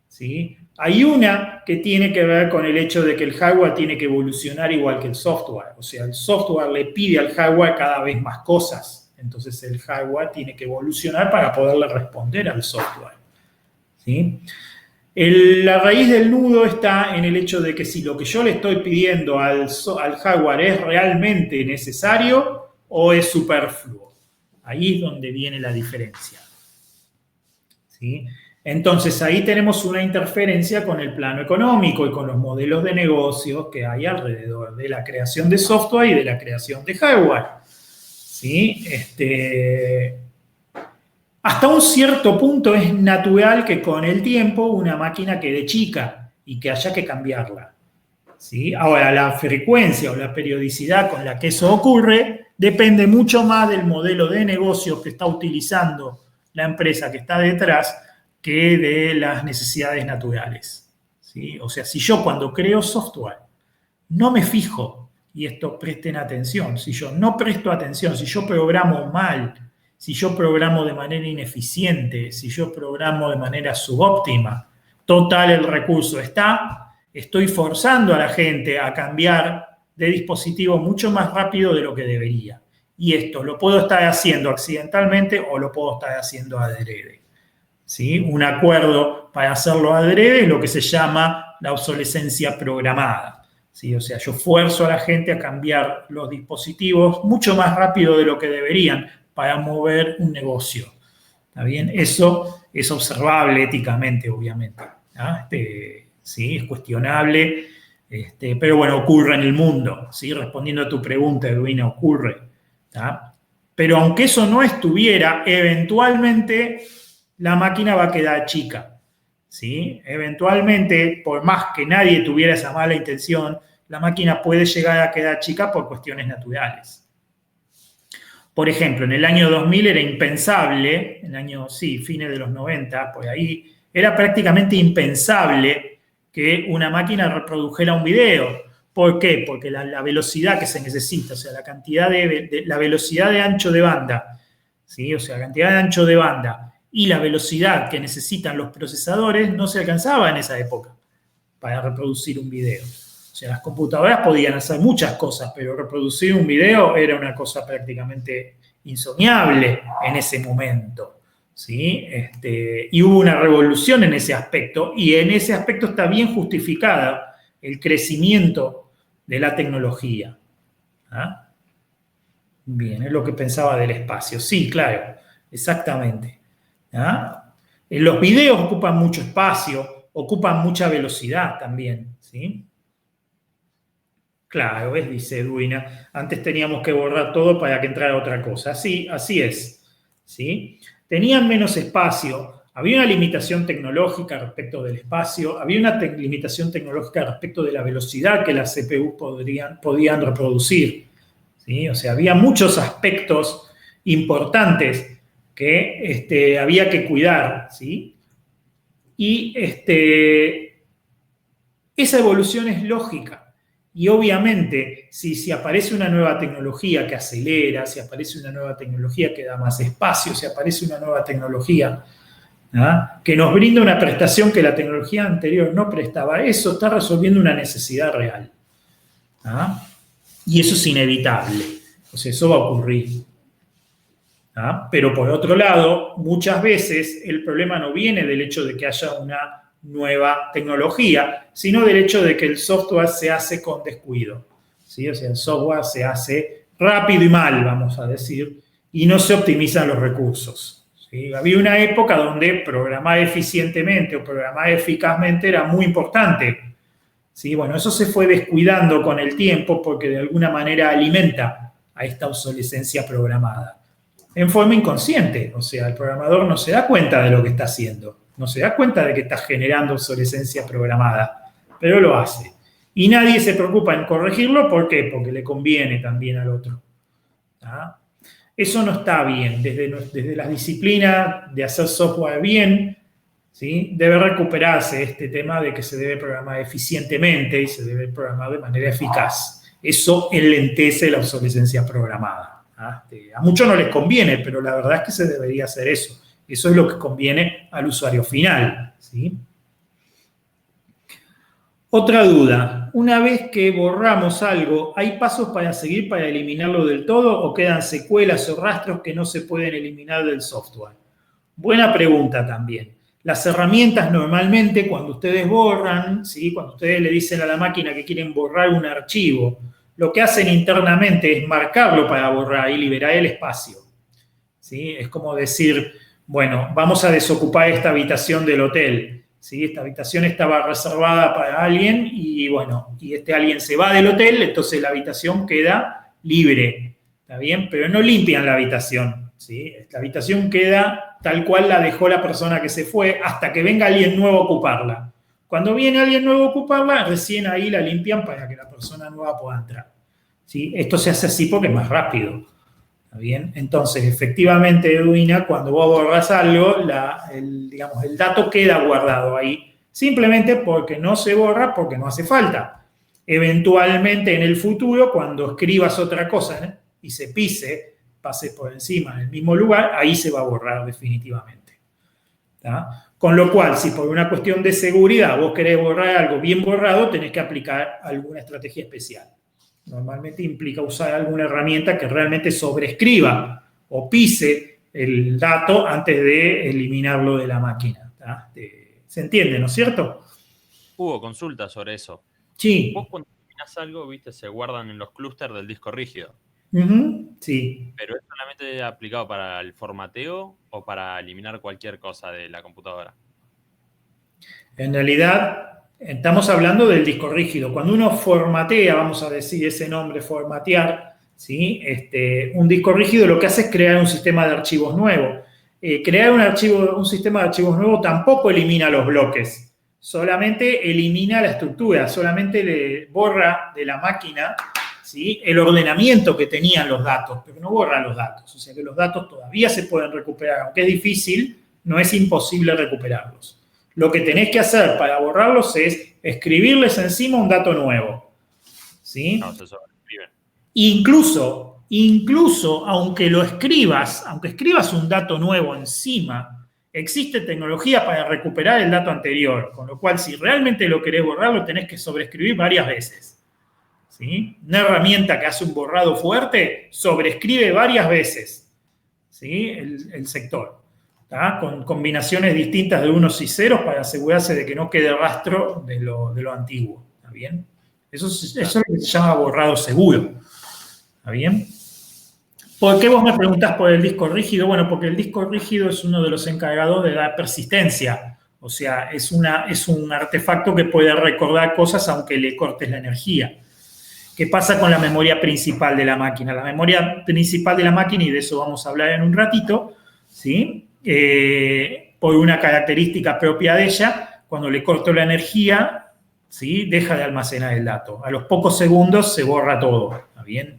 ¿sí? Hay una que tiene que ver con el hecho de que el hardware tiene que evolucionar igual que el software. O sea, el software le pide al hardware cada vez más cosas. Entonces, el hardware tiene que evolucionar para poderle responder al software, ¿sí? La raíz del nudo está en el hecho de que si lo que yo le estoy pidiendo al hardware es realmente necesario o es superfluo. Ahí es donde viene la diferencia, ¿sí? Entonces, ahí tenemos una interferencia con el plano económico y con los modelos de negocios que hay alrededor de la creación de software y de la creación de hardware, ¿sí? Hasta un cierto punto es natural que con el tiempo una máquina quede chica y que haya que cambiarla, ¿sí? Ahora, la frecuencia o la periodicidad con la que eso ocurre depende mucho más del modelo de negocios que está utilizando la empresa que está detrás que de las necesidades naturales, ¿sí? O sea, si yo cuando creo software no me fijo, y esto presten atención, si yo no presto atención, si yo programo mal, si yo programo de manera ineficiente, si yo programo de manera subóptima, total el recurso está, estoy forzando a la gente a cambiar de dispositivo mucho más rápido de lo que debería. Y esto lo puedo estar haciendo accidentalmente o lo puedo estar haciendo adrede, ¿sí? Un acuerdo para hacerlo adrede es lo que se llama la obsolescencia programada, ¿sí? O sea, yo fuerzo a la gente a cambiar los dispositivos mucho más rápido de lo que deberían para mover un negocio. ¿Está bien? Eso es observable éticamente, obviamente, ¿ah? Sí, es cuestionable, pero bueno, ocurre en el mundo, ¿sí? Respondiendo a tu pregunta, Edwina, ocurre, ¿tá? Pero aunque eso no estuviera, eventualmente la máquina va a quedar chica, ¿sí? Eventualmente, por más que nadie tuviera esa mala intención, la máquina puede llegar a quedar chica por cuestiones naturales. Por ejemplo, en el año 2000 era impensable, fines de los 90, por ahí, era prácticamente impensable que una máquina reprodujera un video. ¿Por qué? Porque la velocidad que se necesita, o sea, la velocidad de ancho de banda, ¿sí? O sea, la cantidad de ancho de banda y la velocidad que necesitan los procesadores no se alcanzaba en esa época para reproducir un video. O sea, las computadoras podían hacer muchas cosas, pero reproducir un video era una cosa prácticamente insoñable en ese momento, ¿sí? Y hubo una revolución en ese aspecto, y en ese aspecto está bien justificada el crecimiento de la tecnología. ¿Ah? Bien, es lo que pensaba del espacio. Sí, claro, exactamente. ¿Ah? Los videos ocupan mucho espacio, ocupan mucha velocidad también, ¿sí? Claro, ¿ves? Dice Edwina. Antes teníamos que borrar todo para que entrara otra cosa. Sí, así es. ¿Sí? Tenían menos espacio. Había una limitación tecnológica respecto del espacio. Había una limitación tecnológica respecto de la velocidad que las CPU podían reproducir. ¿Sí? O sea, había muchos aspectos importantes que había que cuidar. ¿Sí? Y esa evolución es lógica. Y obviamente, si aparece una nueva tecnología que acelera, si aparece una nueva tecnología que da más espacio, si aparece una nueva tecnología que nos brinda una prestación que la tecnología anterior no prestaba, eso está resolviendo una necesidad real. Y eso es inevitable. O sea, eso va a ocurrir. Pero por otro lado, muchas veces el problema no viene del hecho de que haya una nueva tecnología, sino del hecho de que el software se hace con descuido. ¿Sí? O sea, el software se hace rápido y mal, vamos a decir, y no se optimizan los recursos. ¿Sí? Había una época donde programar eficientemente o programar eficazmente era muy importante. ¿Sí? Bueno, eso se fue descuidando con el tiempo porque de alguna manera alimenta a esta obsolescencia programada. En forma inconsciente, o sea, el programador no se da cuenta de lo que está haciendo, no se da cuenta de que está generando obsolescencia programada, pero lo hace. Y nadie se preocupa en corregirlo, ¿por qué? Porque le conviene también al otro. Eso no está bien. Desde las disciplinas de hacer software bien, ¿sí? Debe recuperarse este tema de que se debe programar eficientemente y se debe programar de manera eficaz. Eso enlentece la obsolescencia programada. A muchos no les conviene, pero la verdad es que se debería hacer eso. Eso es lo que conviene al usuario final. ¿Sí? Otra duda. Una vez que borramos algo, ¿hay pasos para seguir para eliminarlo del todo o quedan secuelas o rastros que no se pueden eliminar del software? Buena pregunta también. Las herramientas normalmente cuando ustedes borran, ¿sí? Cuando ustedes le dicen a la máquina que quieren borrar un archivo, lo que hacen internamente es marcarlo para borrar y liberar el espacio. ¿Sí? Es como decir, bueno, vamos a desocupar esta habitación del hotel. ¿Sí? Esta habitación estaba reservada para alguien y bueno, y este alguien se va del hotel, entonces la habitación queda libre. ¿Está bien? Pero no limpian la habitación. ¿Sí? La habitación queda tal cual la dejó la persona que se fue hasta que venga alguien nuevo a ocuparla. Cuando viene alguien nuevo a ocuparla, recién ahí la limpian para que la persona nueva pueda entrar. ¿Sí? Esto se hace así porque es más rápido. ¿Está bien? Entonces, efectivamente, Edwina, cuando vos borras algo, el dato queda guardado ahí, simplemente porque no se borra, porque no hace falta. Eventualmente, en el futuro, cuando escribas otra cosa y se pase por encima en el mismo lugar, ahí se va a borrar definitivamente. ¿Está? Con lo cual, si por una cuestión de seguridad vos querés borrar algo bien borrado, tenés que aplicar alguna estrategia especial. Normalmente implica usar alguna herramienta que realmente sobrescriba o pise el dato antes de eliminarlo de la máquina. ¿Se entiende, no es cierto? Hubo consultas sobre eso. Sí. Vos cuando eliminas algo, viste, se guardan en los clústeres del disco rígido. Sí. ¿Pero es solamente aplicado para el formateo o para eliminar cualquier cosa de la computadora? En realidad, estamos hablando del disco rígido. Cuando uno formatea, vamos a decir ese nombre, formatear, ¿sí? Un disco rígido lo que hace es crear un sistema de archivos nuevo. Crear un sistema de archivos nuevo tampoco elimina los bloques, solamente elimina la estructura, solamente le borra de la máquina, ¿sí? El ordenamiento que tenían los datos, pero no borra los datos. O sea que los datos todavía se pueden recuperar, aunque es difícil, no es imposible recuperarlos. Lo que tenés que hacer para borrarlos es escribirles encima un dato nuevo. ¿Sí? No, se sobreescriben. Incluso aunque escribas un dato nuevo encima, existe tecnología para recuperar el dato anterior, con lo cual si realmente lo querés borrar, lo tenés que sobreescribir varias veces. ¿Sí? Una herramienta que hace un borrado fuerte sobreescribe varias veces, ¿sí? el sector. Con combinaciones distintas de unos y ceros para asegurarse de que no quede rastro de lo antiguo. ¿Está bien? Eso es lo que se llama borrado seguro. ¿Está bien? ¿Por qué vos me preguntás por el disco rígido? Bueno, porque el disco rígido es uno de los encargados de la persistencia. O sea, es un artefacto que puede recordar cosas aunque le cortes la energía. ¿Qué pasa con la memoria principal de la máquina? La memoria principal de la máquina, y de eso vamos a hablar en un ratito, ¿sí? Por una característica propia de ella, cuando le corto la energía, ¿sí? Deja de almacenar el dato. A los pocos segundos se borra todo. ¿Está bien?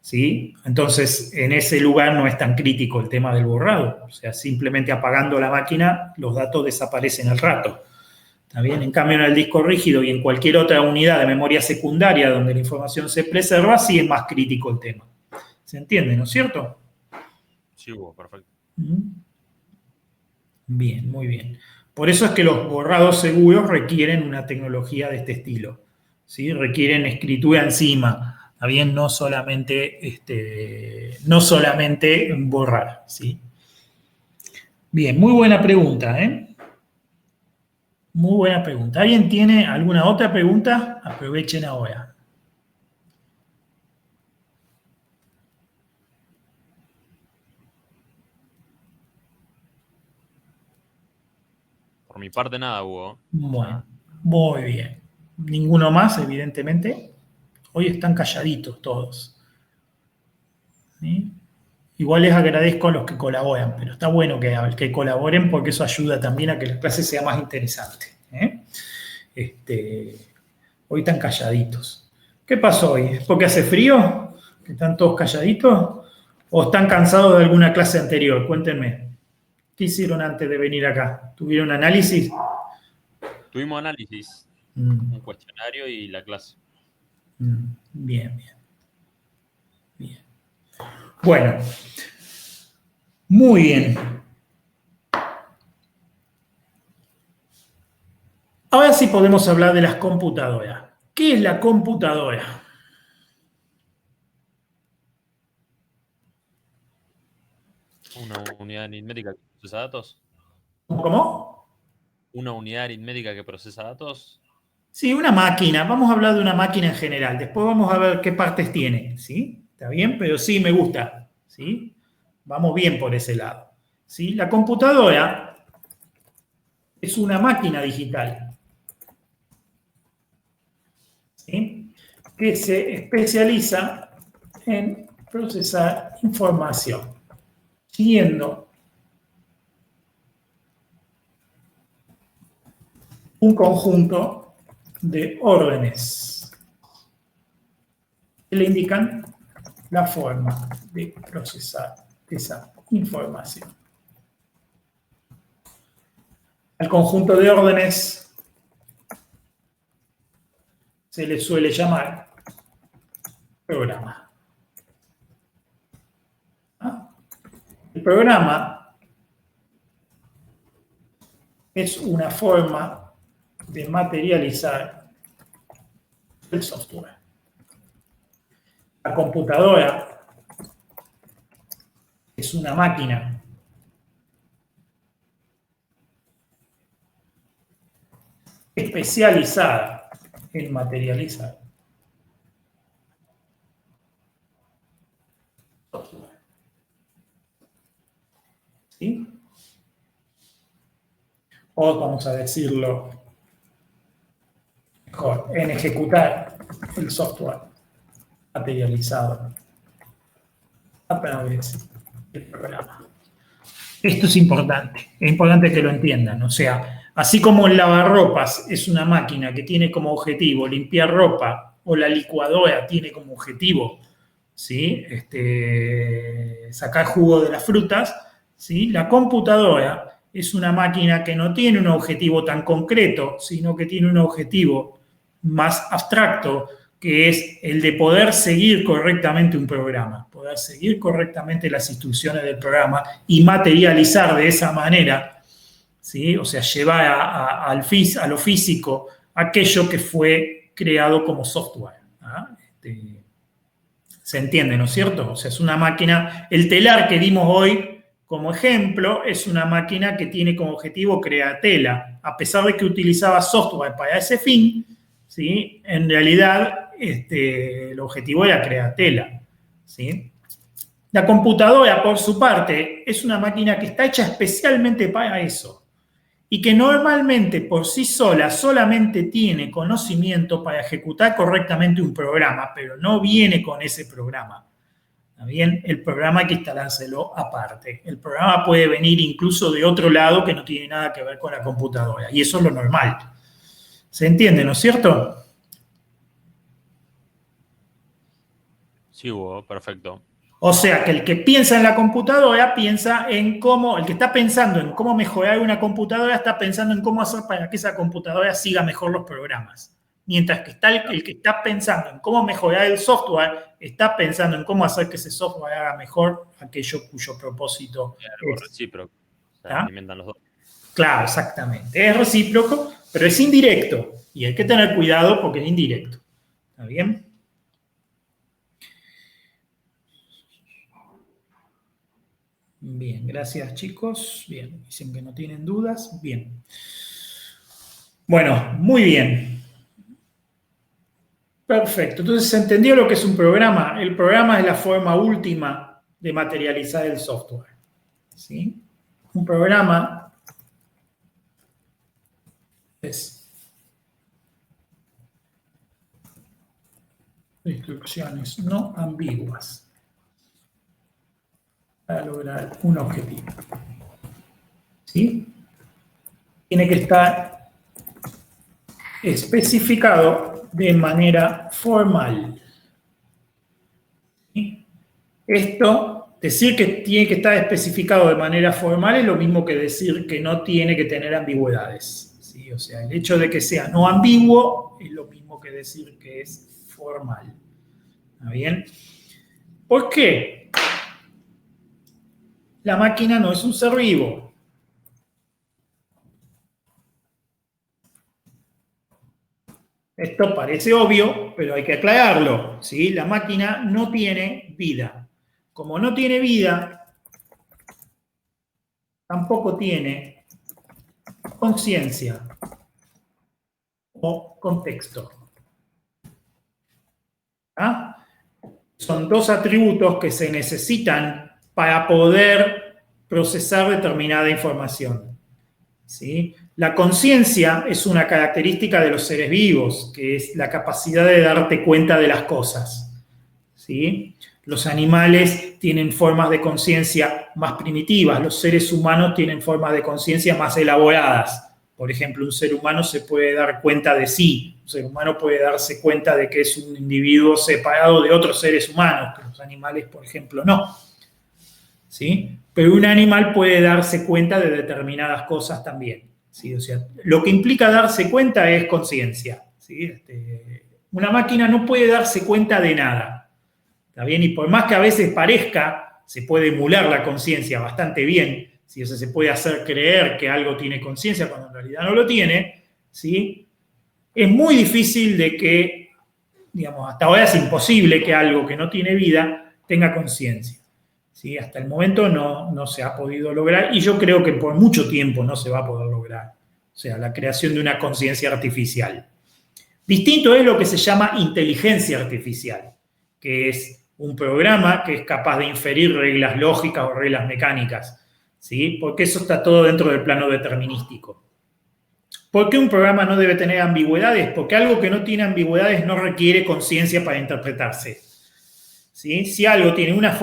¿Sí? Entonces, en ese lugar no es tan crítico el tema del borrado. O sea, simplemente apagando la máquina, los datos desaparecen al rato. ¿Está bien? En cambio, en el disco rígido y en cualquier otra unidad de memoria secundaria donde la información se preserva, sí es más crítico el tema. ¿Se entiende, no es cierto? Sí, Hugo, perfecto. Bien, muy bien. Por eso es que los borrados seguros requieren una tecnología de este estilo, ¿sí? Requieren escritura encima, ¿está bien? No solamente borrar, ¿sí? Bien, muy buena pregunta, ¿eh? Muy buena pregunta. ¿Alguien tiene alguna otra pregunta? Aprovechen ahora. Por mi parte, nada, Hugo. Bueno, muy bien. Ninguno más, evidentemente. Hoy están calladitos todos. ¿Sí? Igual les agradezco a los que colaboran, pero está bueno que colaboren porque eso ayuda también a que la clase sea más interesante. Hoy están calladitos. ¿Qué pasó hoy? ¿Es porque hace frío? ¿Que están todos calladitos? ¿O están cansados de alguna clase anterior? Cuéntenme. ¿Qué hicieron antes de venir acá? ¿Tuvieron análisis? Tuvimos análisis, un cuestionario y la clase. Bien, bien. Bien. Bueno, muy bien. Ahora sí podemos hablar de las computadoras. ¿Qué es la computadora? Una unidad aritmética que procesa datos. ¿Cómo? Una unidad aritmética que procesa datos. Sí, una máquina. Vamos a hablar de una máquina en general. Después vamos a ver qué partes tiene. ¿Sí? ¿Está bien? Pero sí, me gusta. ¿Sí? Vamos bien por ese lado. ¿Sí? La computadora es una máquina digital. ¿Sí? Que se especializa en procesar información, siguiendo un conjunto de órdenes que le indican la forma de procesar esa información. Al conjunto de órdenes se le suele llamar programa. El programa es una forma de materializar el software. La computadora es una máquina especializada en materializar software. ¿Sí? O vamos a decirlo mejor, en ejecutar el software materializado a través del programa. Esto es importante que lo entiendan. O sea, así como el lavarropas es una máquina que tiene como objetivo limpiar ropa, o la licuadora tiene como objetivo, ¿sí? Sacar jugo de las frutas, ¿sí? La computadora es una máquina que no tiene un objetivo tan concreto, sino que tiene un objetivo más abstracto, que es el de poder seguir correctamente un programa, poder seguir correctamente las instrucciones del programa y materializar de esa manera, ¿sí? O sea, llevar a lo físico aquello que fue creado como software. ¿Se entiende, no es cierto? O sea, es una máquina, el telar que dimos hoy como ejemplo es una máquina que tiene como objetivo crear tela, a pesar de que utilizaba software para ese fin, ¿sí? En realidad, el objetivo era crear tela, ¿sí? La computadora, por su parte, es una máquina que está hecha especialmente para eso y que normalmente por sí sola solamente tiene conocimiento para ejecutar correctamente un programa, pero no viene con ese programa. ¿Está bien? El programa hay que instalárselo aparte. El programa puede venir incluso de otro lado que no tiene nada que ver con la computadora, y eso es lo normal. ¿Se entiende, no es cierto? Sí, Hugo, perfecto. O sea, que el que piensa en la computadora piensa en cómo, el que está pensando en cómo mejorar una computadora está pensando en cómo hacer para que esa computadora siga mejor los programas. Mientras que está el que está pensando en cómo mejorar el software, está pensando en cómo hacer que ese software haga mejor aquello cuyo propósito Es algo es. recíproco. Se ¿Está? alimentan los dos. Claro, exactamente. Es recíproco, pero es indirecto. Y hay que tener cuidado porque es indirecto. ¿Está bien? Bien, gracias chicos. Bien, dicen que no tienen dudas. Bien. Bueno, muy bien. Perfecto. Entonces, ¿se entendió lo que es un programa? El programa es la forma última de materializar el software. ¿Sí? Un programa es instrucciones no ambiguas para lograr un objetivo. ¿Sí? Tiene que estar especificado de manera formal. ¿Sí? Esto, decir que tiene que estar especificado de manera formal es lo mismo que decir que no tiene que tener ambigüedades. ¿Sí? O sea, el hecho de que sea no ambiguo es lo mismo que decir que es formal. ¿Está bien? ¿Por qué? La máquina no es un ser vivo. Esto parece obvio, pero hay que aclararlo. ¿Sí? La máquina no tiene vida. Como no tiene vida, tampoco tiene conciencia o contexto. ¿Ah? Son dos atributos que se necesitan para poder procesar determinada información. ¿Sí? La conciencia es una característica de los seres vivos, que es la capacidad de darte cuenta de las cosas. ¿Sí? Los animales tienen formas de conciencia más primitivas, los seres humanos tienen formas de conciencia más elaboradas. Por ejemplo, un ser humano se puede dar cuenta de sí, un ser humano puede darse cuenta de que es un individuo separado de otros seres humanos, que los animales, por ejemplo, no. ¿Sí? Pero un animal puede darse cuenta de determinadas cosas también. ¿Sí? O sea, lo que implica darse cuenta es conciencia. ¿Sí? Una máquina no puede darse cuenta de nada. ¿Está bien? Y por más que a veces parezca, se puede emular la conciencia bastante bien. ¿Sí? O sea, se puede hacer creer que algo tiene conciencia cuando en realidad no lo tiene. ¿Sí? Es muy difícil de que, digamos, hasta ahora es imposible que algo que no tiene vida tenga conciencia. ¿Sí? Hasta el momento no se ha podido lograr y yo creo que por mucho tiempo no se va a poder lograr. O sea, la creación de una conciencia artificial. Distinto es lo que se llama inteligencia artificial, que es un programa que es capaz de inferir reglas lógicas o reglas mecánicas, ¿sí? Porque eso está todo dentro del plano determinístico. ¿Por qué un programa no debe tener ambigüedades? Porque algo que no tiene ambigüedades no requiere conciencia para interpretarse. ¿Sí? Si algo tiene una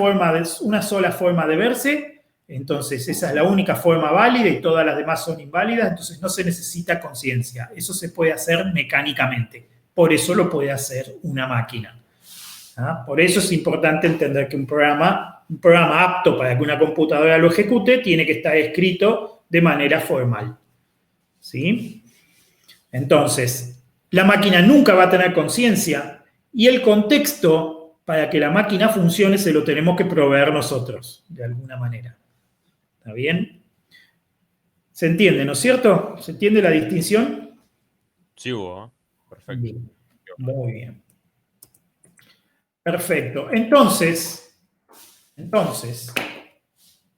sola forma de verse, entonces esa es la única forma válida y todas las demás son inválidas, entonces no se necesita conciencia. Eso se puede hacer mecánicamente. Por eso lo puede hacer una máquina. ¿Ah? Por eso es importante entender que un programa apto para que una computadora lo ejecute tiene que estar escrito de manera formal. ¿Sí? Entonces, la máquina nunca va a tener conciencia y el contexto para que la máquina funcione se lo tenemos que proveer nosotros, de alguna manera. ¿Está bien? ¿Se entiende, no es cierto? ¿Se entiende la distinción? Sí, Hugo. Perfecto. Bien. Muy bien. Perfecto. Entonces,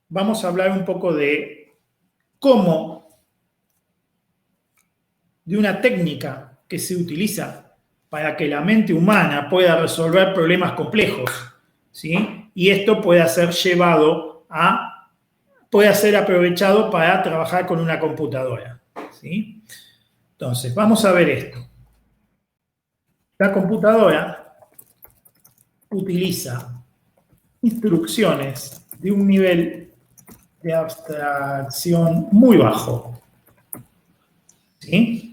vamos a hablar un poco de cómo, de una técnica que se utiliza para que la mente humana pueda resolver problemas complejos, ¿sí? Y esto pueda ser puede ser aprovechado para trabajar con una computadora, ¿sí? Entonces, vamos a ver esto. La computadora utiliza instrucciones de un nivel de abstracción muy bajo, ¿sí?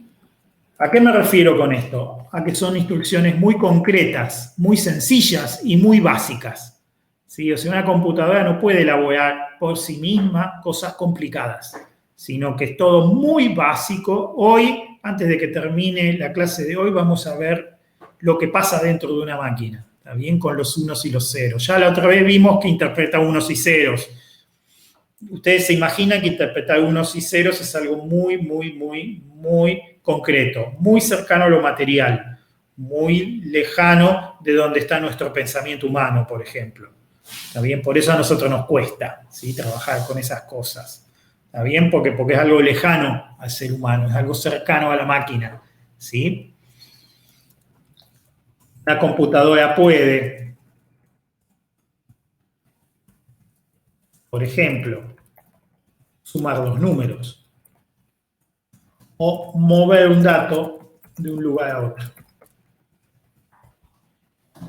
¿A qué me refiero con esto? A que son instrucciones muy concretas, muy sencillas y muy básicas, ¿sí? O sea, una computadora no puede elaborar por sí misma cosas complicadas, sino que es todo muy básico. Hoy, antes de que termine la clase de hoy, vamos a ver lo que pasa dentro de una máquina, ¿está bien? Con los unos y los ceros. Ya la otra vez vimos que interpreta unos y ceros. Ustedes se imaginan que interpretar unos y ceros es algo muy, muy, muy, muy concreto, muy cercano a lo material, muy lejano de donde está nuestro pensamiento humano, por ejemplo. ¿Está bien? Por eso a nosotros nos cuesta, ¿sí?, trabajar con esas cosas. ¿Está bien? Porque es algo lejano al ser humano, es algo cercano a la máquina, ¿sí? La computadora puede, por ejemplo, sumar dos números o mover un dato de un lugar a otro.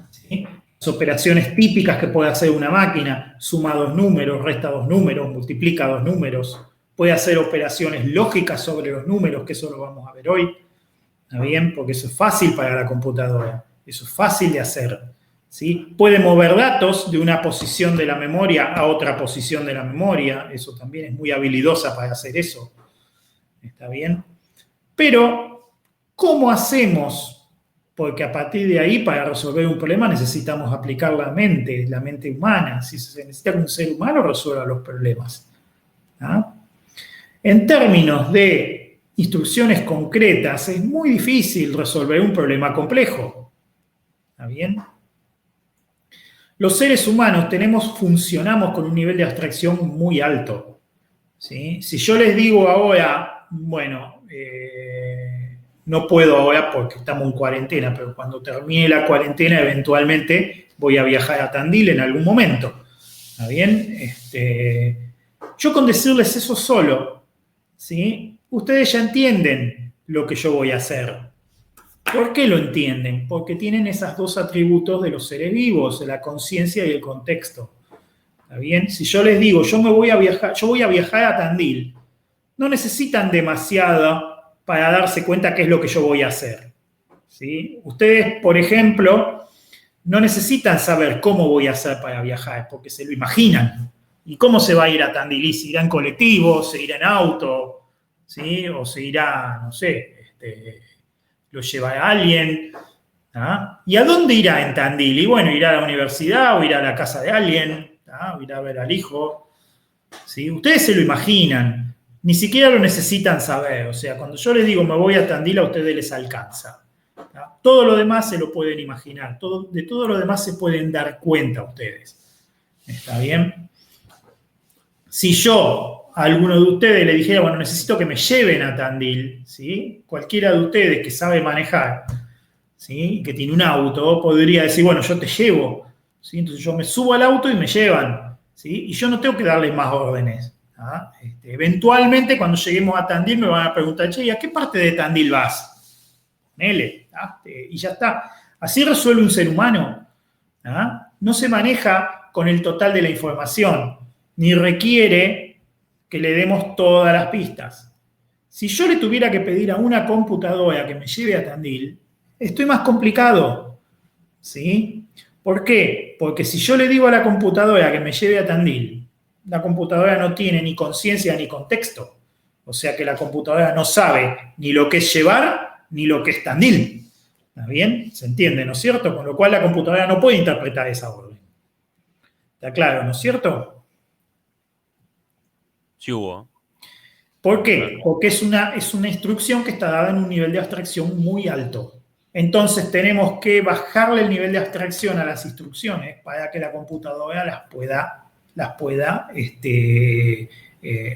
¿Sí? Las operaciones típicas que puede hacer una máquina: suma dos números, resta dos números, multiplica dos números. Puede hacer operaciones lógicas sobre los números, que eso lo vamos a ver hoy. ¿Está bien? Porque eso es fácil para la computadora. Eso es fácil de hacer, ¿sí? Puede mover datos de una posición de la memoria a otra posición de la memoria. Eso también es muy habilidosa para hacer eso. ¿Está bien? Pero, ¿cómo hacemos? Porque a partir de ahí, para resolver un problema, necesitamos aplicar la mente humana. Si se necesita que un ser humano resuelva los problemas. ¿Ah? En términos de instrucciones concretas, es muy difícil resolver un problema complejo. ¿Está bien? Los seres humanos funcionamos con un nivel de abstracción muy alto, ¿sí? Si yo les digo ahora, bueno, no puedo ahora porque estamos en cuarentena, pero cuando termine la cuarentena, eventualmente voy a viajar a Tandil en algún momento. ¿Está bien? Yo con decirles eso solo, ¿sí?, ustedes ya entienden lo que yo voy a hacer. ¿Por qué lo entienden? Porque tienen esos dos atributos de los seres vivos, la conciencia y el contexto. ¿Está bien? Si yo les digo, yo voy a viajar a Tandil, no necesitan demasiado para darse cuenta qué es lo que yo voy a hacer, ¿sí? Ustedes, por ejemplo, no necesitan saber cómo voy a hacer para viajar, porque se lo imaginan. ¿Y cómo se va a ir a Tandil? ¿Se irá en colectivo? ¿Se irá en auto? ¿Sí? ¿O se irá, no sé, lo llevará alguien? ¿Ah? ¿Y a dónde irá en Tandil? Y bueno, irá a la universidad o irá a la casa de alguien, ¿ah? O irá a ver al hijo, ¿sí? Ustedes se lo imaginan, ni siquiera lo necesitan saber. O sea, cuando yo les digo me voy a Tandil, a ustedes les alcanza. ¿Ah? Todo lo demás se lo pueden imaginar, de todo lo demás se pueden dar cuenta ustedes. ¿Está bien? Si yo a alguno de ustedes le dijera, bueno, necesito que me lleven a Tandil, ¿sí?, cualquiera de ustedes que sabe manejar, ¿sí?, que tiene un auto, podría decir, bueno, yo te llevo, ¿sí? Entonces yo me subo al auto y me llevan, ¿sí? Y yo no tengo que darles más órdenes. ¿Ah? Eventualmente, cuando lleguemos a Tandil, me van a preguntar, che, ¿y a qué parte de Tandil vas? Ponele, ¿ah? Y ya está. Así resuelve un ser humano. ¿Ah? No se maneja con el total de la información, ni requiere que le demos todas las pistas. Si yo le tuviera que pedir a una computadora que me lleve a Tandil, estoy más complicado, ¿sí? ¿Por qué? Porque si yo le digo a la computadora que me lleve a Tandil, la computadora no tiene ni conciencia ni contexto. O sea que la computadora no sabe ni lo que es llevar ni lo que es Tandil. ¿Está bien? ¿Se entiende, no es cierto? Con lo cual la computadora no puede interpretar esa orden. ¿Está claro, no es cierto? Sí hubo. ¿Por qué? Porque es una instrucción que está dada en un nivel de abstracción muy alto. Entonces tenemos que bajarle el nivel de abstracción a las instrucciones para que la computadora las pueda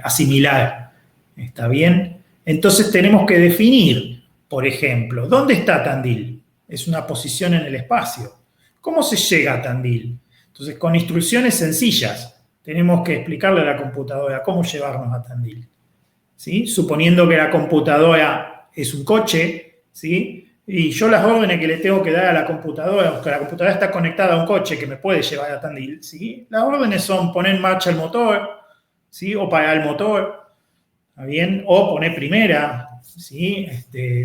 asimilar. ¿Está bien? Entonces tenemos que definir, por ejemplo, ¿dónde está Tandil? es una posición en el espacio. ¿Cómo se llega a Tandil? Entonces, con instrucciones sencillas, tenemos que explicarle a la computadora cómo llevarnos a Tandil. ¿Sí? Suponiendo que la computadora es un coche, ¿sí? Y yo las órdenes que le tengo que dar a la computadora, que la computadora está conectada a un coche que me puede llevar a Tandil, ¿sí? Las órdenes son poner en marcha el motor, ¿sí? O parar el motor, ¿está bien? O poner primera, ¿sí?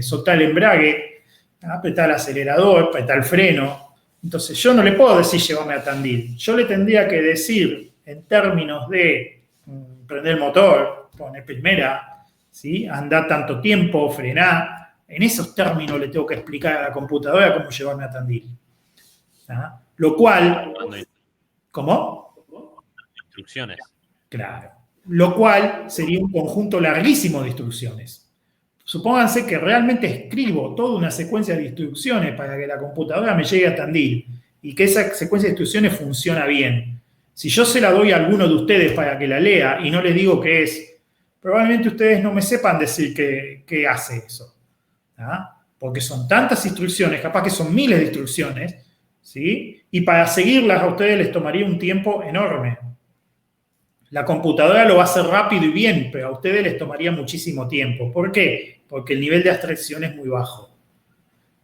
Soltar el embrague, apretar el acelerador, apretar el freno. Entonces yo no le puedo decir llevarme a Tandil. Yo le tendría que decir en términos de prender el motor, poner primera, ¿sí? Andar tanto tiempo, frenar. En esos términos le tengo que explicar a la computadora cómo llevarme a Tandil. ¿Ah? Lo cual... ¿Cómo? Instrucciones. Claro. Lo cual sería un conjunto larguísimo de instrucciones. Supónganse que realmente escribo toda una secuencia de instrucciones para que la computadora me llegue a Tandil y que esa secuencia de instrucciones funciona bien. Si yo se la doy a alguno de ustedes para que la lea y no les digo qué es, probablemente ustedes no me sepan decir qué hace eso. ¿Ah? Porque son tantas instrucciones, capaz que son miles de instrucciones, ¿sí? Y para seguirlas a ustedes les tomaría un tiempo enorme. La computadora lo va a hacer rápido y bien, pero a ustedes les tomaría muchísimo tiempo. ¿Por qué? Porque el nivel de abstracción es muy bajo.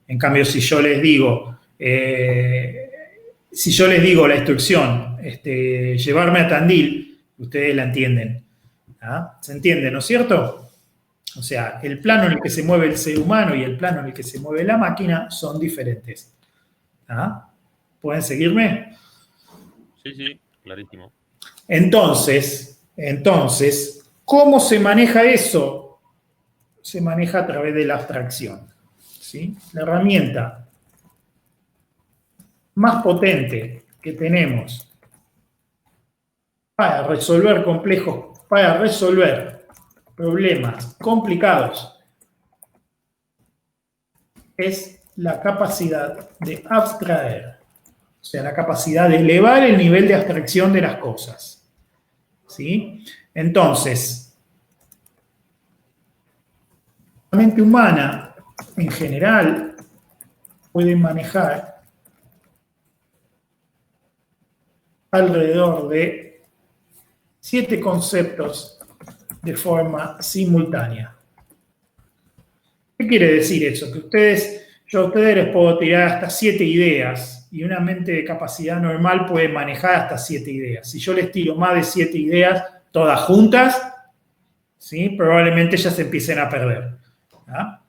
En cambio, si yo les digo, la instrucción, llevarme a Tandil, ustedes la entienden. ¿Ah? ¿Se entiende, no es cierto? O sea, el plano en el que se mueve el ser humano y el plano en el que se mueve la máquina son diferentes. ¿Ah? ¿Pueden seguirme? Sí, clarísimo. Entonces, ¿cómo se maneja eso? Se maneja a través de la abstracción. ¿Sí? La herramienta más potente que tenemos para resolver problemas complicados es la capacidad de abstraer, o sea, la capacidad de elevar el nivel de abstracción de las cosas. ¿Sí? Entonces, la mente humana, en general, puede manejar alrededor de 7 conceptos de forma simultánea. ¿Qué quiere decir eso? Que yo a ustedes les puedo tirar hasta 7 ideas y una mente de capacidad normal puede manejar hasta 7 ideas. Si yo les tiro más de 7 ideas, todas juntas, ¿sí? Probablemente ya se empiecen a perder. ¿Ah?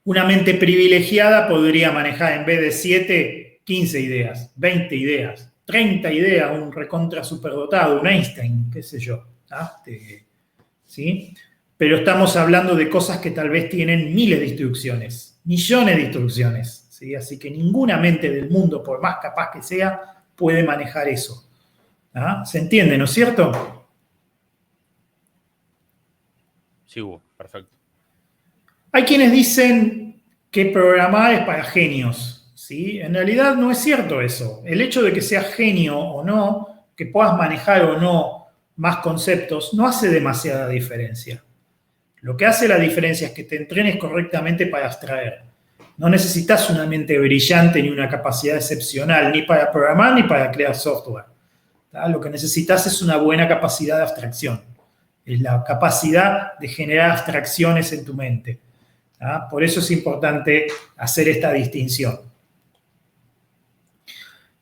Una mente privilegiada podría manejar en vez de 7, 15 ideas, 20 ideas, 30 ideas, un recontra superdotado, un Einstein, qué sé yo. ¿Ah? ¿Sí? Pero estamos hablando de cosas que tal vez tienen miles de instrucciones, millones de instrucciones, ¿sí? Así que ninguna mente del mundo, por más capaz que sea, puede manejar eso. ¿Ah? ¿Se entiende, no es cierto? Sí, Hugo, perfecto. Hay quienes dicen que programar es para genios, ¿sí? En realidad no es cierto eso. El hecho de que seas genio o no, que puedas manejar o no más conceptos, no hace demasiada diferencia. Lo que hace la diferencia es que te entrenes correctamente para abstraer. No necesitas una mente brillante ni una capacidad excepcional, ni para programar ni para crear software. ¿Tá? Lo que necesitas es una buena capacidad de abstracción. Es la capacidad de generar abstracciones en tu mente. ¿Tá? Por eso es importante hacer esta distinción.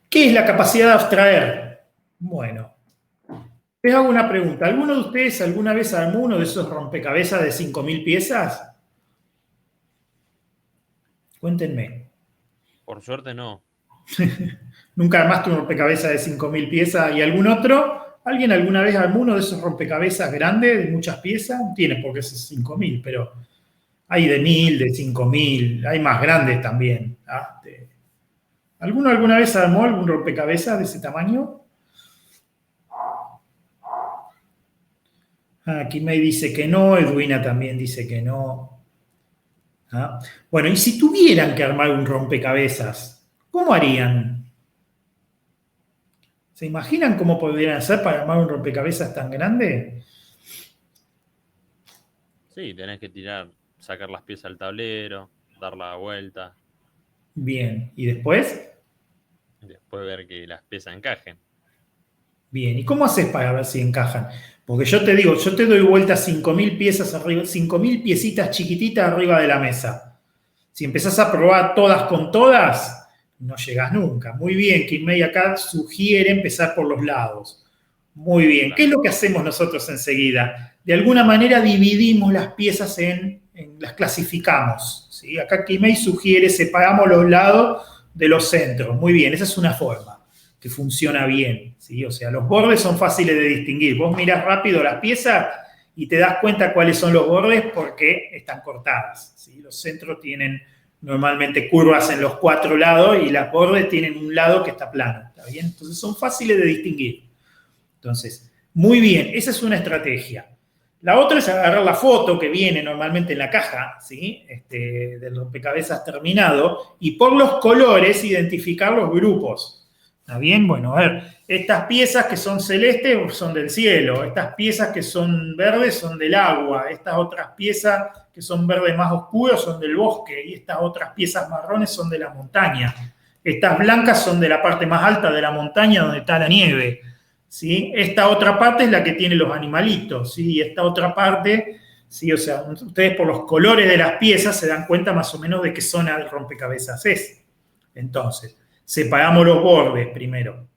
¿Qué es la capacidad de abstraer? Bueno, les hago una pregunta. ¿Alguno de ustedes alguna vez armó uno de esos rompecabezas de 5.000 piezas? Cuéntenme. Por suerte no. ¿Nunca armaste un rompecabezas de 5.000 piezas? ¿Y algún otro? ¿Alguien alguna vez armó uno de esos rompecabezas grandes de muchas piezas? No tiene por qué ser 5.000, pero hay de 1.000, de 5.000, hay más grandes también. ¿Ah? ¿Alguno alguna vez armó algún rompecabezas de ese tamaño? Aquí me dice que no, Edwina también dice que no. ¿Ah? Bueno, y si tuvieran que armar un rompecabezas, ¿cómo harían? ¿Se imaginan cómo podrían hacer para armar un rompecabezas tan grande? Sí, tenés que sacar las piezas al tablero, dar la vuelta. Bien. ¿Y después? Después ver que las piezas encajen. Bien. ¿Y cómo haces para ver si encajan? Porque yo te digo, yo te doy vuelta 5.000 piezas arriba, 5.000 piecitas chiquititas arriba de la mesa. Si empezás a probar todas con todas, no llegás nunca. Muy bien, Kinmei acá sugiere empezar por los lados. Muy bien. ¿Qué es lo que hacemos nosotros enseguida? De alguna manera dividimos las piezas las clasificamos. ¿Sí? Acá Kinmei sugiere separamos los lados de los centros. Muy bien, esa es una forma que funciona bien. ¿Sí? O sea, los bordes son fáciles de distinguir. Vos mirás rápido las piezas y te das cuenta cuáles son los bordes porque están cortadas. ¿Sí? Los centros tienen normalmente curvas en los 4 lados y los bordes tienen un lado que está plano. ¿Está bien? Entonces son fáciles de distinguir. Entonces, muy bien, esa es una estrategia. La otra es agarrar la foto que viene normalmente en la caja, ¿sí? Del rompecabezas terminado, y por los colores identificar los grupos. ¿Está bien? Bueno, a ver, estas piezas que son celestes son del cielo, estas piezas que son verdes son del agua, estas otras piezas que son verdes más oscuros son del bosque, y estas otras piezas marrones son de la montaña. Estas blancas son de la parte más alta de la montaña donde está la nieve. ¿Sí? Esta otra parte es la que tiene los animalitos, ¿sí? Y esta otra parte, ¿sí? O sea, ustedes por los colores de las piezas se dan cuenta más o menos de qué zona del rompecabezas es. Entonces, separamos los bordes primero,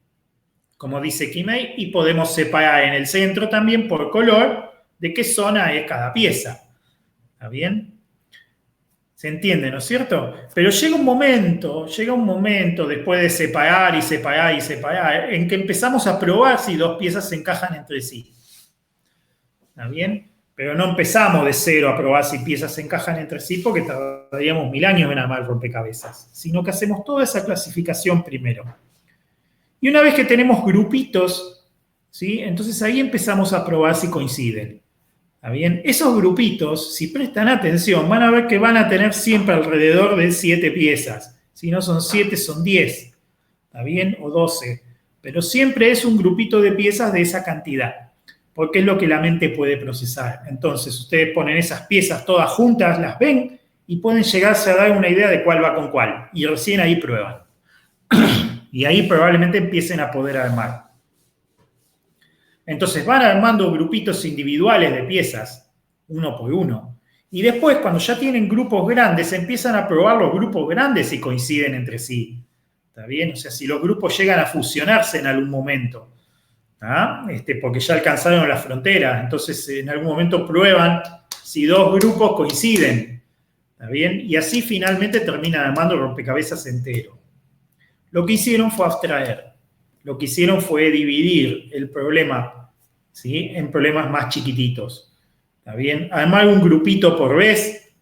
como dice Kinmei, y podemos separar en el centro también por color de qué zona es cada pieza. ¿Está bien? ¿Se entiende, no es cierto? Pero llega un momento después de separar y separar y separar, en que empezamos a probar si dos piezas se encajan entre sí. ¿Está bien? Pero no empezamos de cero a probar si piezas se encajan entre sí porque tardaríamos 1000 años en armar rompecabezas, sino que hacemos toda esa clasificación primero. Y una vez que tenemos grupitos, ¿sí? Entonces ahí empezamos a probar si coinciden. ¿Está bien? Esos grupitos, si prestan atención, van a ver que van a tener siempre alrededor de 7 piezas. Si no son 7, son 10. ¿Está bien? O 12. Pero siempre es un grupito de piezas de esa cantidad, porque es lo que la mente puede procesar. Entonces, ustedes ponen esas piezas todas juntas, las ven, y pueden llegarse a dar una idea de cuál va con cuál. Y recién ahí prueban. Y ahí probablemente empiecen a poder armar. Entonces van armando grupitos individuales de piezas, uno por uno. Y después, cuando ya tienen grupos grandes, empiezan a probar los grupos grandes y coinciden entre sí. ¿Está bien? O sea, si los grupos llegan a fusionarse en algún momento, ¿ah? Porque ya alcanzaron las fronteras. Entonces, en algún momento prueban si dos grupos coinciden. ¿Está bien? Y así finalmente terminan armando el rompecabezas entero. Lo que hicieron fue abstraer. Lo que hicieron fue dividir el problema, ¿sí? En problemas más chiquititos. ¿Está bien? Armar un grupito por vez,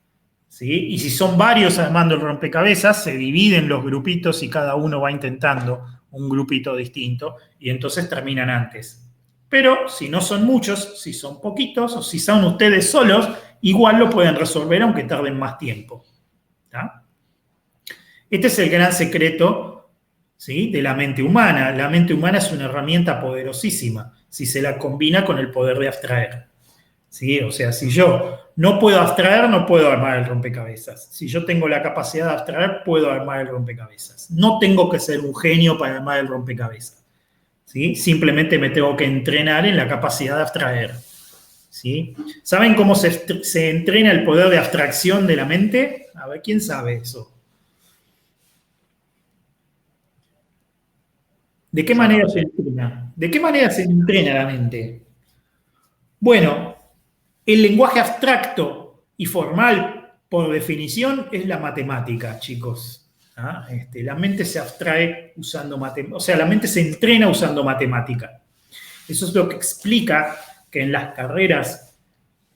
¿sí? Y si son varios armando el rompecabezas, se dividen los grupitos y cada uno va intentando un grupito distinto y entonces terminan antes. Pero si no son muchos, si son poquitos o si son ustedes solos, igual lo pueden resolver aunque tarden más tiempo. ¿Está? Este es el gran secreto, ¿sí? De la mente humana. La mente humana es una herramienta poderosísima si se la combina con el poder de abstraer. ¿Sí? O sea, si yo no puedo abstraer, no puedo armar el rompecabezas. Si yo tengo la capacidad de abstraer, puedo armar el rompecabezas. No tengo que ser un genio para armar el rompecabezas. ¿Sí? Simplemente me tengo que entrenar en la capacidad de abstraer. ¿Sí? ¿Saben cómo se entrena el poder de abstracción de la mente? A ver, ¿quién sabe eso? ¿De qué manera se entrena? ¿De qué manera se entrena la mente? Bueno, el lenguaje abstracto y formal, por definición, es la matemática, chicos. ¿Ah? La mente se abstrae usando matemática, o sea, la mente se entrena usando matemática. Eso es lo que explica que en las carreras,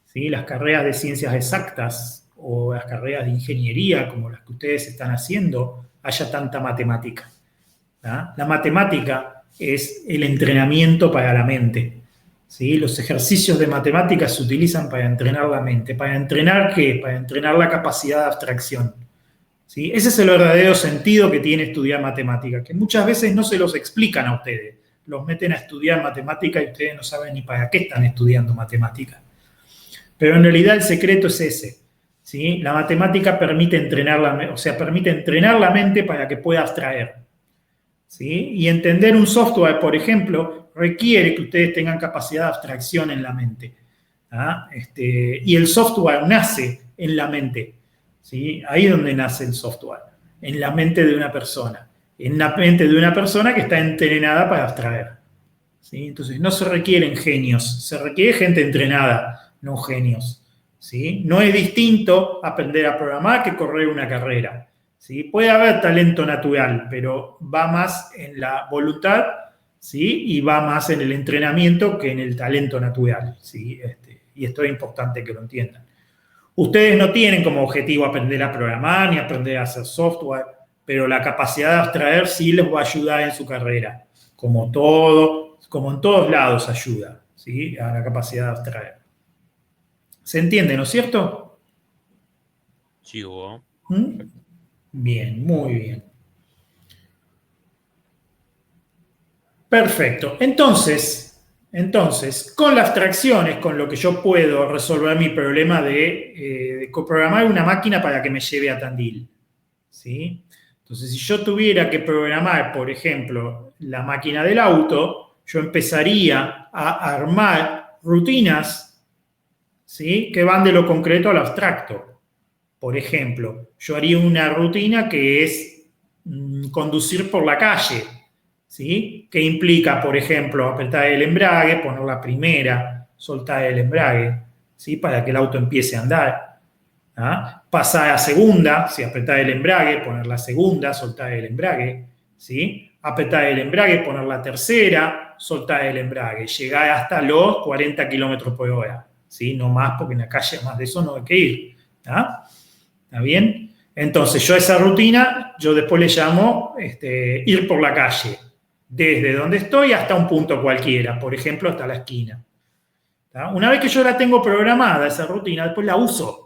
¿sí? Las carreras de ciencias exactas o las carreras de ingeniería, como las que ustedes están haciendo, haya tanta matemática. ¿Ah? La matemática es el entrenamiento para la mente. ¿Sí? Los ejercicios de matemáticas se utilizan para entrenar la mente. ¿Para entrenar qué? Para entrenar la capacidad de abstracción. ¿Sí? Ese es el verdadero sentido que tiene estudiar matemática, que muchas veces no se los explican a ustedes. Los meten a estudiar matemática y ustedes no saben ni para qué están estudiando matemática. Pero en realidad el secreto es ese. ¿sí? La matemática permite entrenar permite entrenar la mente para que pueda abstraer, ¿sí? Y entender un software, por ejemplo, requiere que ustedes tengan capacidad de abstracción en la mente. ¿Ah? Y el software nace en la mente, ¿sí? Ahí es donde nace el software, en la mente de una persona, en la mente de una persona que está entrenada para abstraer, ¿sí? Entonces no se requieren genios, se requiere gente entrenada, no genios, ¿sí? No es distinto aprender a programar que correr una carrera, ¿sí? Puede haber talento natural, pero va más en la voluntad, ¿sí? Y va más en el entrenamiento que en el talento natural, ¿sí? Y esto es importante que lo entiendan. Ustedes no tienen como objetivo aprender a programar ni aprender a hacer software, pero la capacidad de abstraer sí les va a ayudar en su carrera, como en todos lados ayuda, ¿sí? A la capacidad de abstraer. ¿Se entiende, no es cierto? Sí, Hugo. ¿Mm? Bien, muy bien. Perfecto. Entonces, con las abstracciones, con lo que yo puedo resolver mi problema de programar una máquina para que me lleve a Tandil, ¿sí? Entonces, si yo tuviera que programar, por ejemplo, la máquina del auto, yo empezaría a armar rutinas, ¿sí? Que van de lo concreto a lo abstracto. Por ejemplo, yo haría una rutina que es conducir por la calle, ¿sí? Que implica, por ejemplo, apretar el embrague, poner la primera, soltar el embrague, ¿sí? Para que el auto empiece a andar. ¿Ah? Pasar a segunda, si apretar el embrague, poner la segunda, soltar el embrague, ¿sí? Apretar el embrague, poner la tercera, soltar el embrague, llegar hasta los 40 kilómetros por hora, ¿sí? No más, porque en la calle más de eso no hay que ir. ¿Está bien? Entonces, yo a esa rutina, yo después le llamo ir por la calle, desde donde estoy hasta un punto cualquiera, por ejemplo, hasta la esquina. ¿Tá? Una vez que yo la tengo programada, esa rutina, después la uso.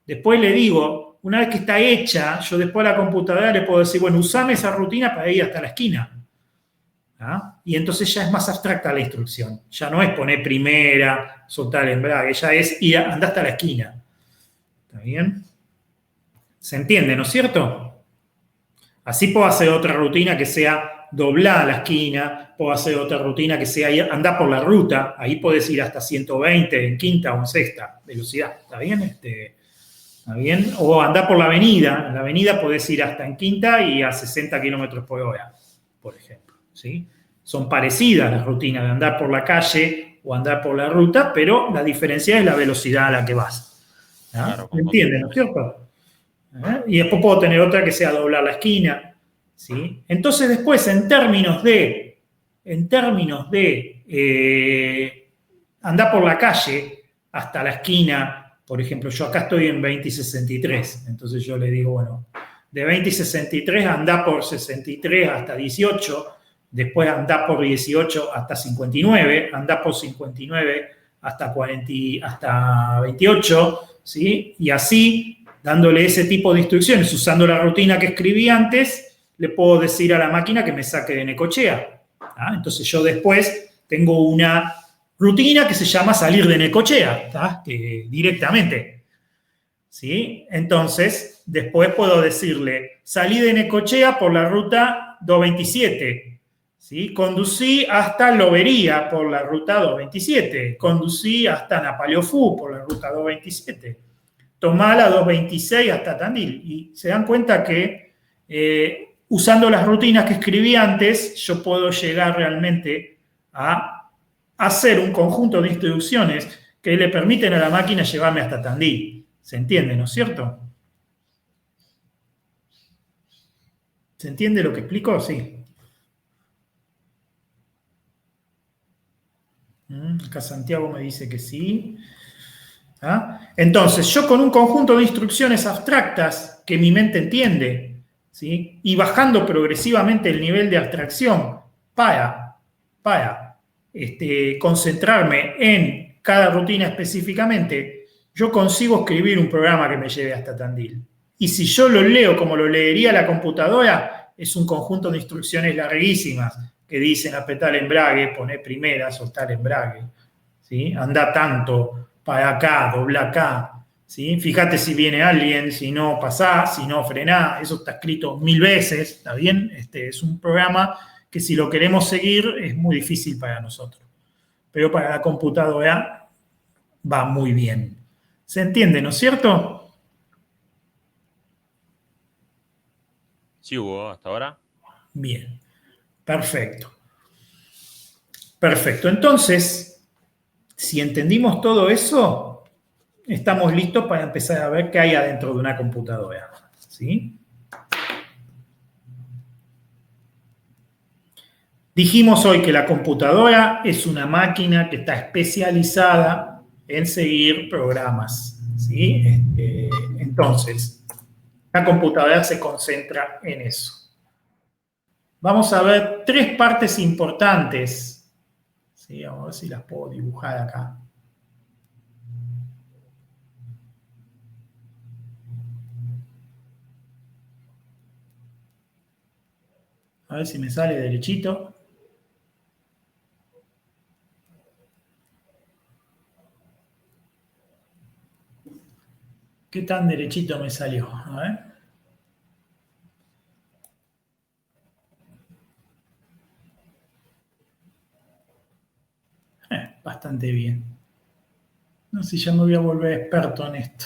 Después le digo, una vez que está hecha, yo después a la computadora le puedo decir, bueno, usame esa rutina para ir hasta la esquina. ¿Ah? Y entonces ya es más abstracta la instrucción. Ya no es poner primera, soltar el embrague, ya es ir, andar hasta la esquina. ¿Está bien? ¿Se entiende, no es cierto? Así puedo hacer otra rutina que sea doblar la esquina, puedo hacer otra rutina que sea andar por la ruta, ahí podés ir hasta 120 en quinta o en sexta velocidad, ¿está bien? ¿Está bien? O andar por la avenida, en la avenida podés ir hasta en quinta y a 60 kilómetros por hora, por ejemplo, ¿sí? Son parecidas las rutinas de andar por la calle o andar por la ruta, pero la diferencia es la velocidad a la que vas. Claro, ¿Me entienden, no es cierto? Y después puedo tener otra que sea doblar la esquina, ¿sí? Entonces después, en términos de andar por la calle hasta la esquina, por ejemplo, yo acá estoy en 20 y 63, entonces yo le digo, bueno, de 20 y 63 andá por 63 hasta 18, después andá por 18 hasta 59, andá por 59 hasta 40, hasta 28, ¿sí? Y así, dándole ese tipo de instrucciones, usando la rutina que escribí antes, le puedo decir a la máquina que me saque de Necochea. Entonces yo después tengo una rutina que se llama salir de Necochea, directamente. ¿Sí? Entonces, después puedo decirle, salí de Necochea por la ruta 227, ¿sí? Conducí hasta Lobería por la ruta 227, conducí hasta Napaleofú por la ruta 227, tomá la 226 hasta Tandil. Y se dan cuenta que usando las rutinas que escribí antes, yo puedo llegar realmente a hacer un conjunto de instrucciones que le permiten a la máquina llevarme hasta Tandil. ¿Se entiende, no es cierto? ¿Se entiende lo que explico? Sí. Acá Santiago me dice que sí. Entonces, yo con un conjunto de instrucciones abstractas que mi mente entiende, ¿sí? Y bajando progresivamente el nivel de abstracción para concentrarme en cada rutina específicamente, yo consigo escribir un programa que me lleve hasta Tandil. Y si yo lo leo como lo leería la computadora, es un conjunto de instrucciones larguísimas que dicen apretar el embrague, poner primera, soltar el embrague, ¿sí? Anda tanto, para acá, dobla acá, ¿sí? Fíjate si viene alguien, si no pasá, si no frená, eso está escrito 1000 veces, ¿está bien? Es un programa que si lo queremos seguir es muy difícil para nosotros, pero para la computadora va muy bien. ¿Se entiende, no es cierto? Sí, Hugo, hasta ahora. Bien, perfecto. Perfecto. Entonces, si entendimos todo eso, estamos listos para empezar a ver qué hay adentro de una computadora. ¿Sí? Dijimos hoy que la computadora es una máquina que está especializada en seguir programas. ¿Sí? Entonces, la computadora se concentra en eso. Vamos a ver 3 partes importantes. ¿Sí? Vamos a ver si las puedo dibujar acá. A ver si me sale derechito. ¿Qué tan derechito me salió? A ver. Bastante bien. No sé si ya me voy a volver experto en esto.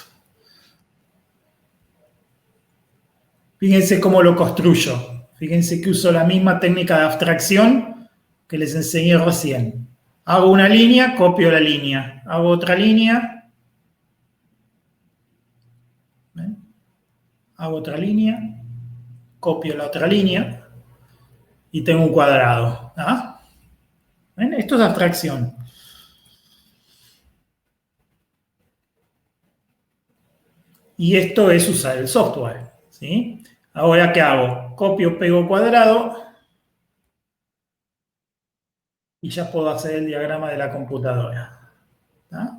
Fíjense cómo lo construyo. Fíjense que uso la misma técnica de abstracción que les enseñé recién. Hago una línea, copio la línea. Hago otra línea. ¿Ven? Hago otra línea, copio la otra línea y tengo un cuadrado. ¿Ah? ¿Ven? Esto es abstracción. Y esto es usar el software. ¿Sí? Ahora, ¿qué hago? Copio, pego cuadrado y ya puedo hacer el diagrama de la computadora. ¿Ah?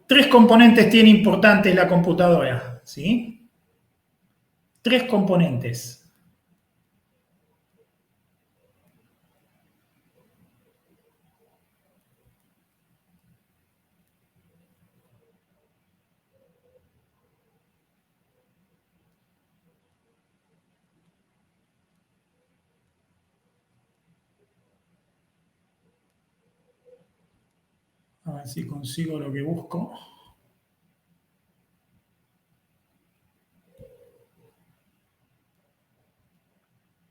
3 componentes tiene importantes la computadora, ¿sí? 3 componentes. A ver si consigo lo que busco.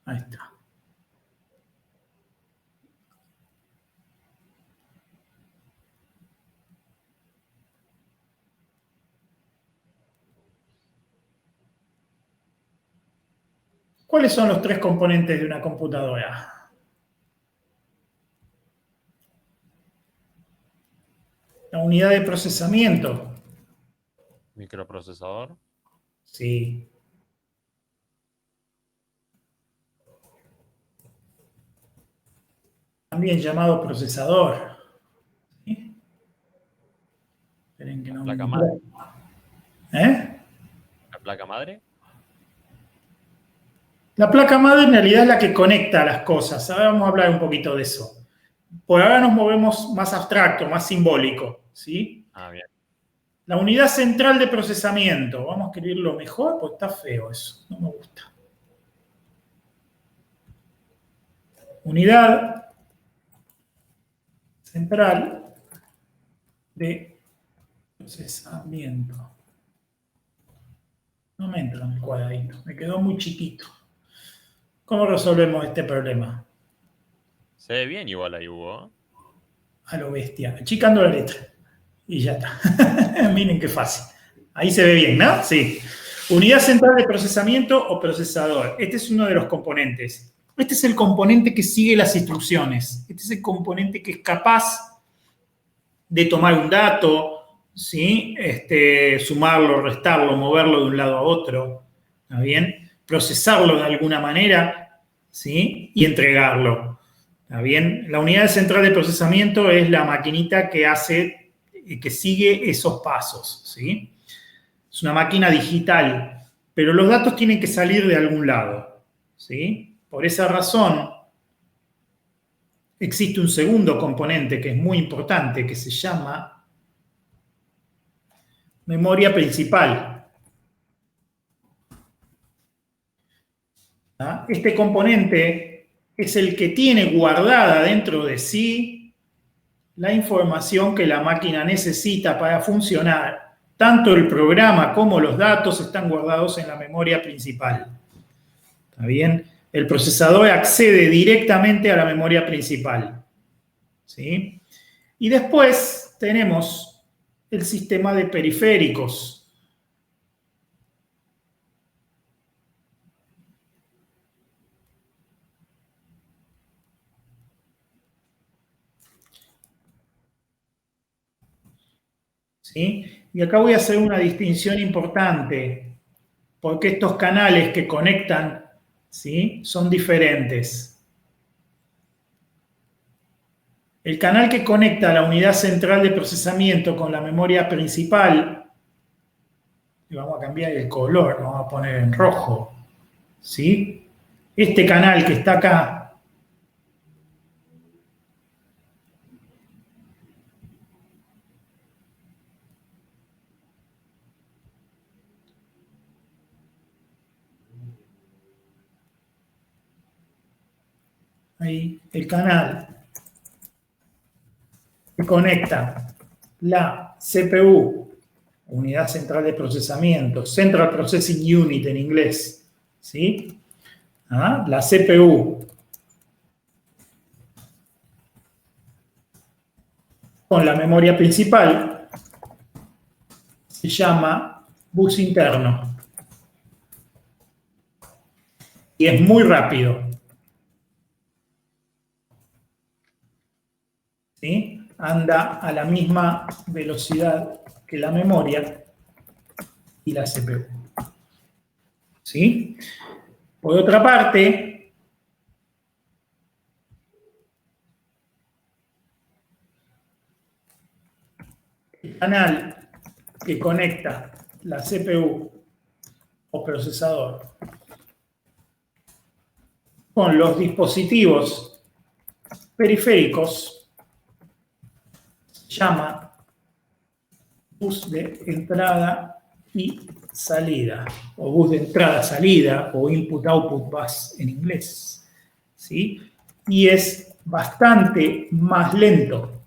Ahí está. ¿Cuáles son los 3 componentes de una computadora? La unidad de procesamiento. Microprocesador. Sí. También llamado procesador. ¿Sí? Esperen que no me... Placa madre. ¿Eh? La placa madre. La placa madre en realidad es la que conecta las cosas. Ahora vamos a hablar un poquito de eso. Por ahora nos movemos más abstracto, más simbólico. ¿Sí? Ah, bien. La unidad central de procesamiento. Vamos a escribirlo mejor porque está feo eso. No me gusta. Unidad central de procesamiento. No me entra en el cuadradito. Me quedó muy chiquito. ¿Cómo resolvemos este problema? Se ve bien igual ahí, Hugo. A lo bestia. Achicando la letra. Y ya está. Miren qué fácil. Ahí se ve bien, ¿no? Sí. Unidad central de procesamiento o procesador. Este es uno de los componentes. Este es el componente que sigue las instrucciones. Este es el componente que es capaz de tomar un dato, ¿sí? Sumarlo, restarlo, moverlo de un lado a otro. ¿Está bien? Procesarlo de alguna manera, ¿sí? Y entregarlo. ¿Está bien? La unidad central de procesamiento es la maquinita que sigue esos pasos, ¿sí? Es una máquina digital, pero los datos tienen que salir de algún lado, ¿sí? Por esa razón, existe un segundo componente que es muy importante, que se llama memoria principal. ¿Ah? Este componente es el que tiene guardada dentro de sí la información que la máquina necesita para funcionar. Tanto el programa como los datos están guardados en la memoria principal. ¿Está bien? El procesador accede directamente a la memoria principal. ¿Sí? Y después tenemos el sistema de periféricos. ¿Sí? Y acá voy a hacer una distinción importante, porque estos canales que conectan, ¿sí?, son diferentes. El canal que conecta la unidad central de procesamiento con la memoria principal, y vamos a cambiar el color, lo vamos a poner en rojo, ¿sí? Este canal que está acá, ahí, el canal que conecta la CPU, unidad central de procesamiento, Central Processing Unit en inglés, ¿sí? ¿Ah? La CPU con la memoria principal se llama bus interno y es muy rápido, ¿sí? Anda a la misma velocidad que la memoria y la CPU, ¿sí? Por otra parte, el canal que conecta la CPU o procesador con los dispositivos periféricos se llama bus de entrada y salida, o bus de entrada-salida, o input-output bus en inglés, ¿sí? Y es bastante más lento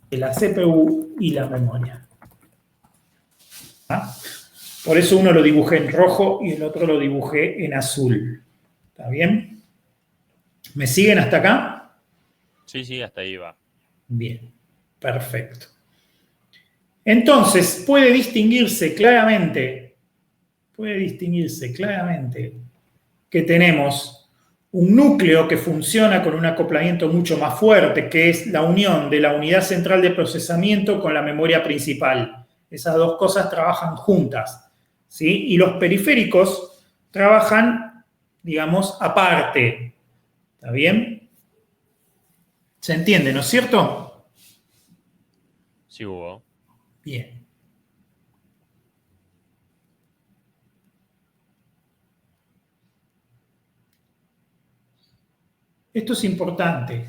que la CPU y la memoria. ¿Ah? Por eso uno lo dibujé en rojo y el otro lo dibujé en azul. ¿Está bien? ¿Me siguen hasta acá? Sí, hasta ahí va. Bien, perfecto. Entonces, puede distinguirse claramente que tenemos un núcleo que funciona con un acoplamiento mucho más fuerte, que es la unión de la unidad central de procesamiento con la memoria principal. Esas dos cosas trabajan juntas, ¿sí? Y los periféricos trabajan, digamos, aparte. ¿Está bien? ¿Se entiende, no es cierto? Sí, Hugo. Bien. Esto es importante.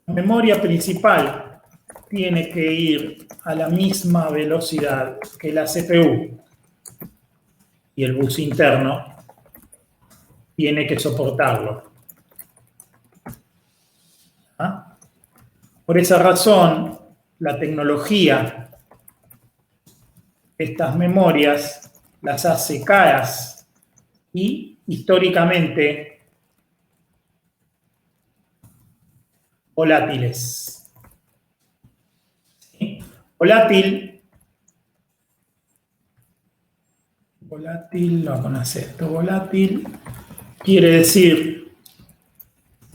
La memoria principal tiene que ir a la misma velocidad que la CPU y el bus interno tiene que soportarlo. ¿Ah? Por esa razón, la tecnología de estas memorias las hace caras y históricamente volátiles. ¿Sí? Volátil, lo conoce esto, volátil quiere decir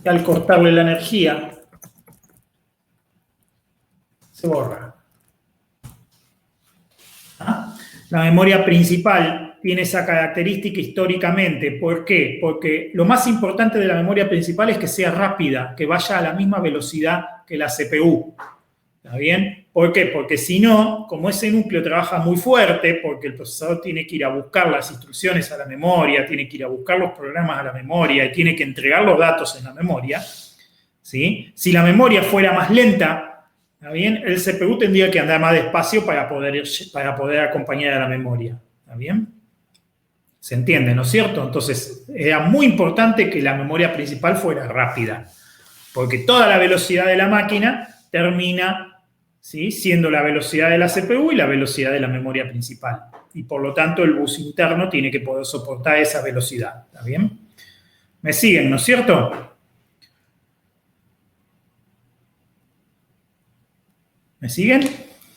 que al cortarle la energía se borra. ¿Ah? La memoria principal tiene esa característica históricamente. ¿Por qué? Porque lo más importante de la memoria principal es que sea rápida, que vaya a la misma velocidad que la CPU. ¿Está bien? ¿Por qué? Porque si no, como ese núcleo trabaja muy fuerte, porque el procesador tiene que ir a buscar las instrucciones a la memoria, tiene que ir a buscar los programas a la memoria y tiene que entregar los datos en la memoria, ¿sí? Si la memoria fuera más lenta, ¿está bien? El CPU tendría que andar más despacio para poder acompañar a la memoria. ¿Está bien? ¿Se entiende, no es cierto? Entonces, era muy importante que la memoria principal fuera rápida, porque toda la velocidad de la máquina termina, ¿sí?, siendo la velocidad de la CPU y la velocidad de la memoria principal. Y por lo tanto, el bus interno tiene que poder soportar esa velocidad. ¿Está bien? ¿Me siguen, no es cierto? ¿Me siguen?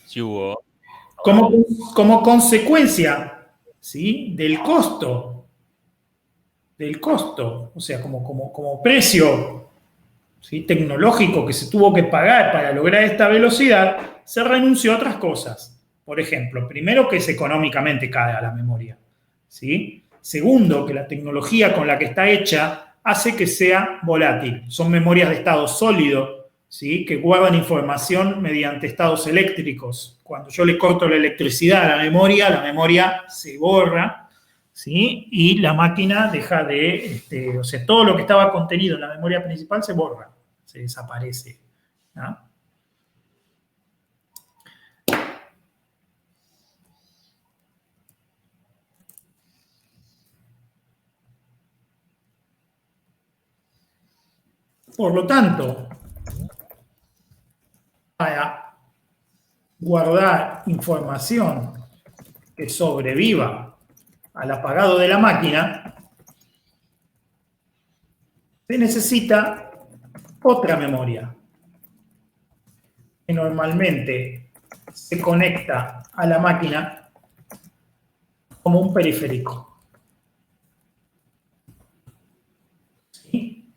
Sí, hubo. Como consecuencia, ¿sí?, del costo, o sea, como precio, ¿sí?, tecnológico que se tuvo que pagar para lograr esta velocidad, se renunció a otras cosas. Por ejemplo, primero, que es económicamente cara la memoria, ¿sí? Segundo, que la tecnología con la que está hecha hace que sea volátil. Son memorias de estado sólido, ¿sí?, que guardan información mediante estados eléctricos. Cuando yo le corto la electricidad a la memoria se borra, ¿sí?, y la máquina deja de... o sea, todo lo que estaba contenido en la memoria principal se borra, se desaparece, ¿no? Por lo tanto, para guardar información que sobreviva al apagado de la máquina, se necesita otra memoria, que normalmente se conecta a la máquina como un periférico. ¿Sí?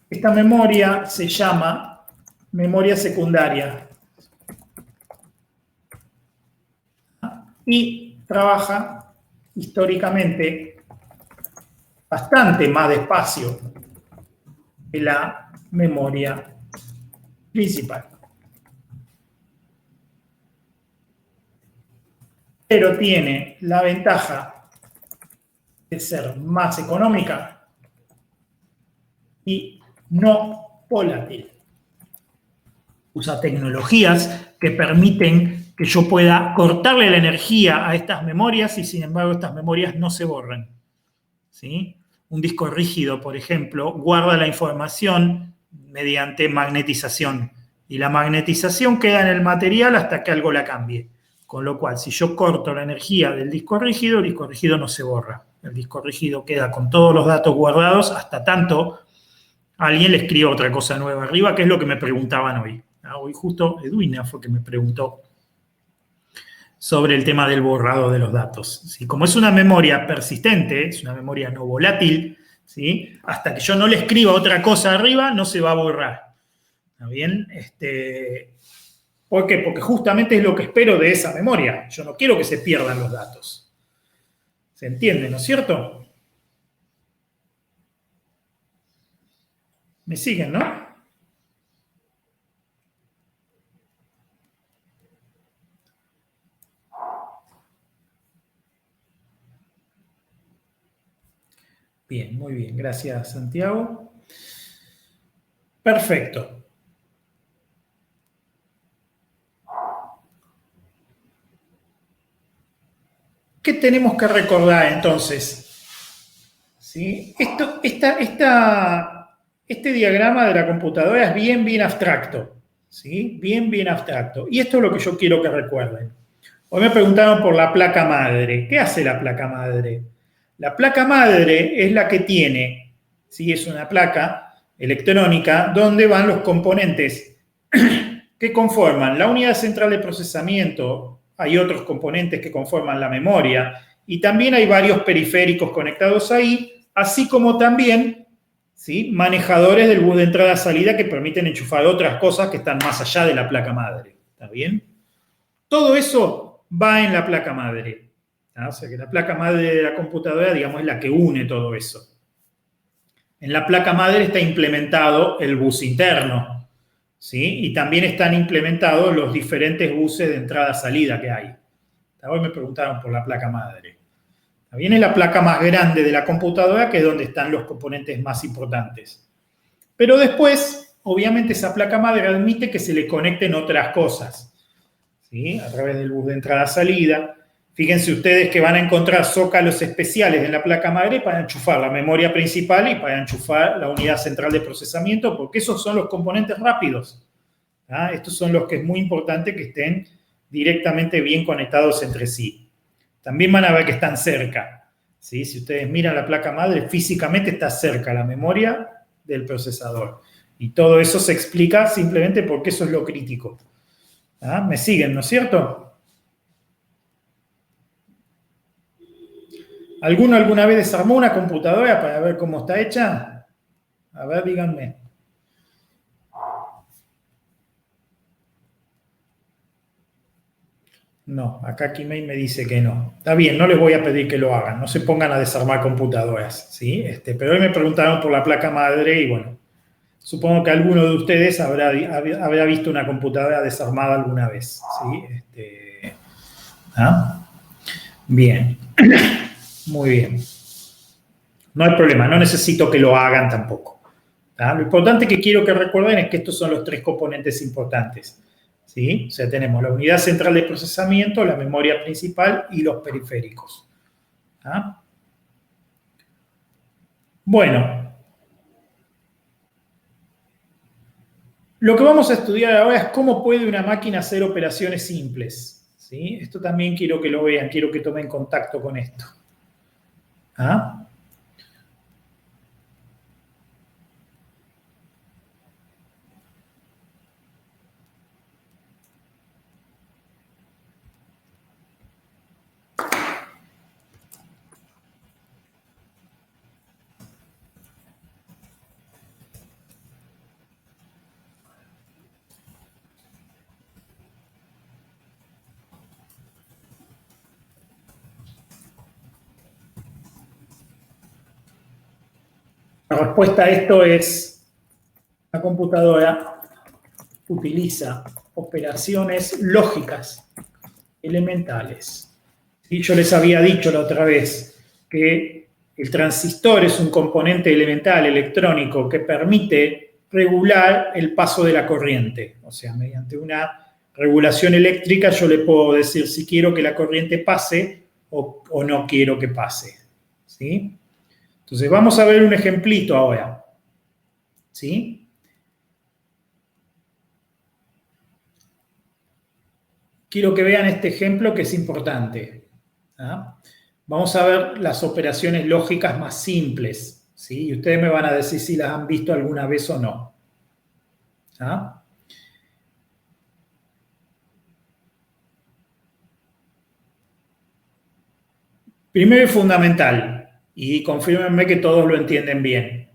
Esta memoria se llama memoria secundaria y trabaja históricamente bastante más despacio que la memoria principal. Pero tiene la ventaja de ser más económica y no volátil. Usa tecnologías que permiten que yo pueda cortarle la energía a estas memorias y, sin embargo, estas memorias no se borran, ¿sí? Un disco rígido, por ejemplo, guarda la información mediante magnetización y la magnetización queda en el material hasta que algo la cambie. Con lo cual, si yo corto la energía del disco rígido, el disco rígido no se borra. El disco rígido queda con todos los datos guardados hasta tanto alguien le escriba otra cosa nueva arriba, que es lo que me preguntaban hoy. Hoy justo Edwina fue que me preguntó sobre el tema del borrado de los datos, ¿sí? Como es una memoria persistente, es una memoria no volátil, ¿sí?, hasta que yo no le escriba otra cosa arriba, no se va a borrar. ¿Está bien? ¿Por qué? Porque justamente es lo que espero de esa memoria. Yo no quiero que se pierdan los datos. ¿Se entiende, no es cierto? ¿Me siguen, no? Bien, muy bien. Gracias, Santiago. Perfecto. ¿Qué tenemos que recordar entonces? ¿Sí? Este diagrama de la computadora es bien abstracto, ¿sí? Bien abstracto. Y esto es lo que yo quiero que recuerden. Hoy me preguntaron por la placa madre. ¿Qué hace la placa madre? La placa madre es la que tiene, ¿sí?, es una placa electrónica donde van los componentes que conforman la unidad central de procesamiento. Hay otros componentes que conforman la memoria y también hay varios periféricos conectados ahí, así como también, ¿sí?, manejadores del bus de entrada-salida que permiten enchufar otras cosas que están más allá de la placa madre. ¿Está bien? Todo eso va en la placa madre. O sea que la placa madre de la computadora, digamos, es la que une todo eso. En la placa madre está implementado el bus interno, ¿sí? Y también están implementados los diferentes buses de entrada-salida que hay. Hoy me preguntaron por la placa madre. Viene la placa más grande de la computadora, que es donde están los componentes más importantes. Pero después, obviamente, esa placa madre admite que se le conecten otras cosas, ¿sí? A través del bus de entrada-salida. Fíjense ustedes que van a encontrar zócalos especiales en la placa madre para enchufar la memoria principal y para enchufar la unidad central de procesamiento, porque esos son los componentes rápidos. Estos son los que es muy importante que estén directamente bien conectados entre sí. También van a ver que están cerca, ¿sí? Si ustedes miran la placa madre, físicamente está cerca la memoria del procesador. Y todo eso se explica simplemente porque eso es lo crítico. ¿Me siguen, no es cierto? ¿Alguno alguna vez desarmó una computadora para ver cómo está hecha? A ver, díganme. No, acá Kimei me dice que no. Está bien, no les voy a pedir que lo hagan, no se pongan a desarmar computadoras, ¿sí? Pero hoy me preguntaron por la placa madre y bueno, supongo que alguno de ustedes habrá visto una computadora desarmada alguna vez, ¿sí? Bien, muy bien. No hay problema, no necesito que lo hagan tampoco. Lo importante que quiero que recuerden es que estos son los tres componentes importantes. ¿Sí? O sea, tenemos la unidad central de procesamiento, la memoria principal y los periféricos. Bueno, lo que vamos a estudiar ahora es cómo puede una máquina hacer operaciones simples. ¿Sí? Esto también quiero que lo vean, quiero que tomen contacto con esto. La respuesta a esto es: la computadora utiliza operaciones lógicas elementales. Y yo les había dicho la otra vez que el transistor es un componente elemental electrónico que permite regular el paso de la corriente. O sea, mediante una regulación eléctrica yo le puedo decir si quiero que la corriente pase o no quiero que pase. ¿Sí? Entonces vamos a ver un ejemplito ahora. ¿Sí? Quiero que vean este ejemplo que es importante. Vamos a ver las operaciones lógicas más simples. ¿Sí? Y ustedes me van a decir si las han visto alguna vez o no. Primero y fundamental, y confírmenme que todos lo entienden bien.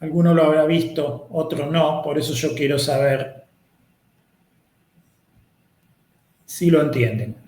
Alguno lo habrá visto, otro no, por eso yo quiero saber si lo entienden.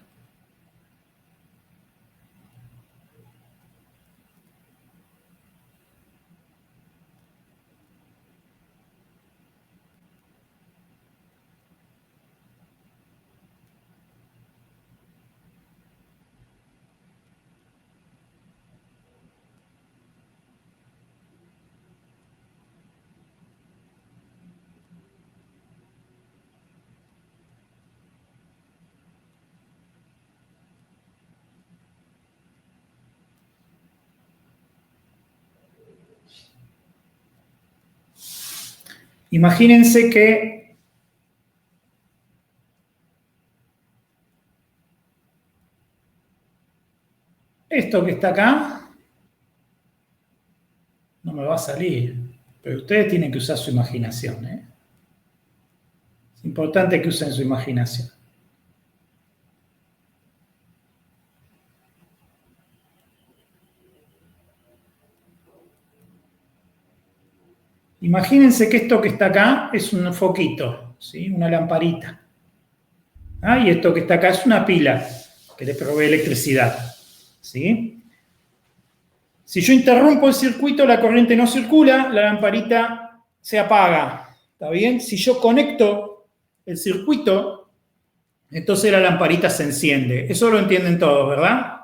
Imagínense que esto que está acá no me va a salir, Pero ustedes tienen que usar su imaginación, ¿eh? Es importante que usen su imaginación. Imagínense que esto que está acá es un foquito, ¿sí? Una lamparita. ¿Ah? Y esto que está acá es una pila que le provee electricidad, ¿sí? Si yo interrumpo el circuito, la corriente no circula, la lamparita se apaga, ¿está bien? Si yo conecto el circuito, entonces la lamparita se enciende. Eso lo entienden todos, ¿verdad?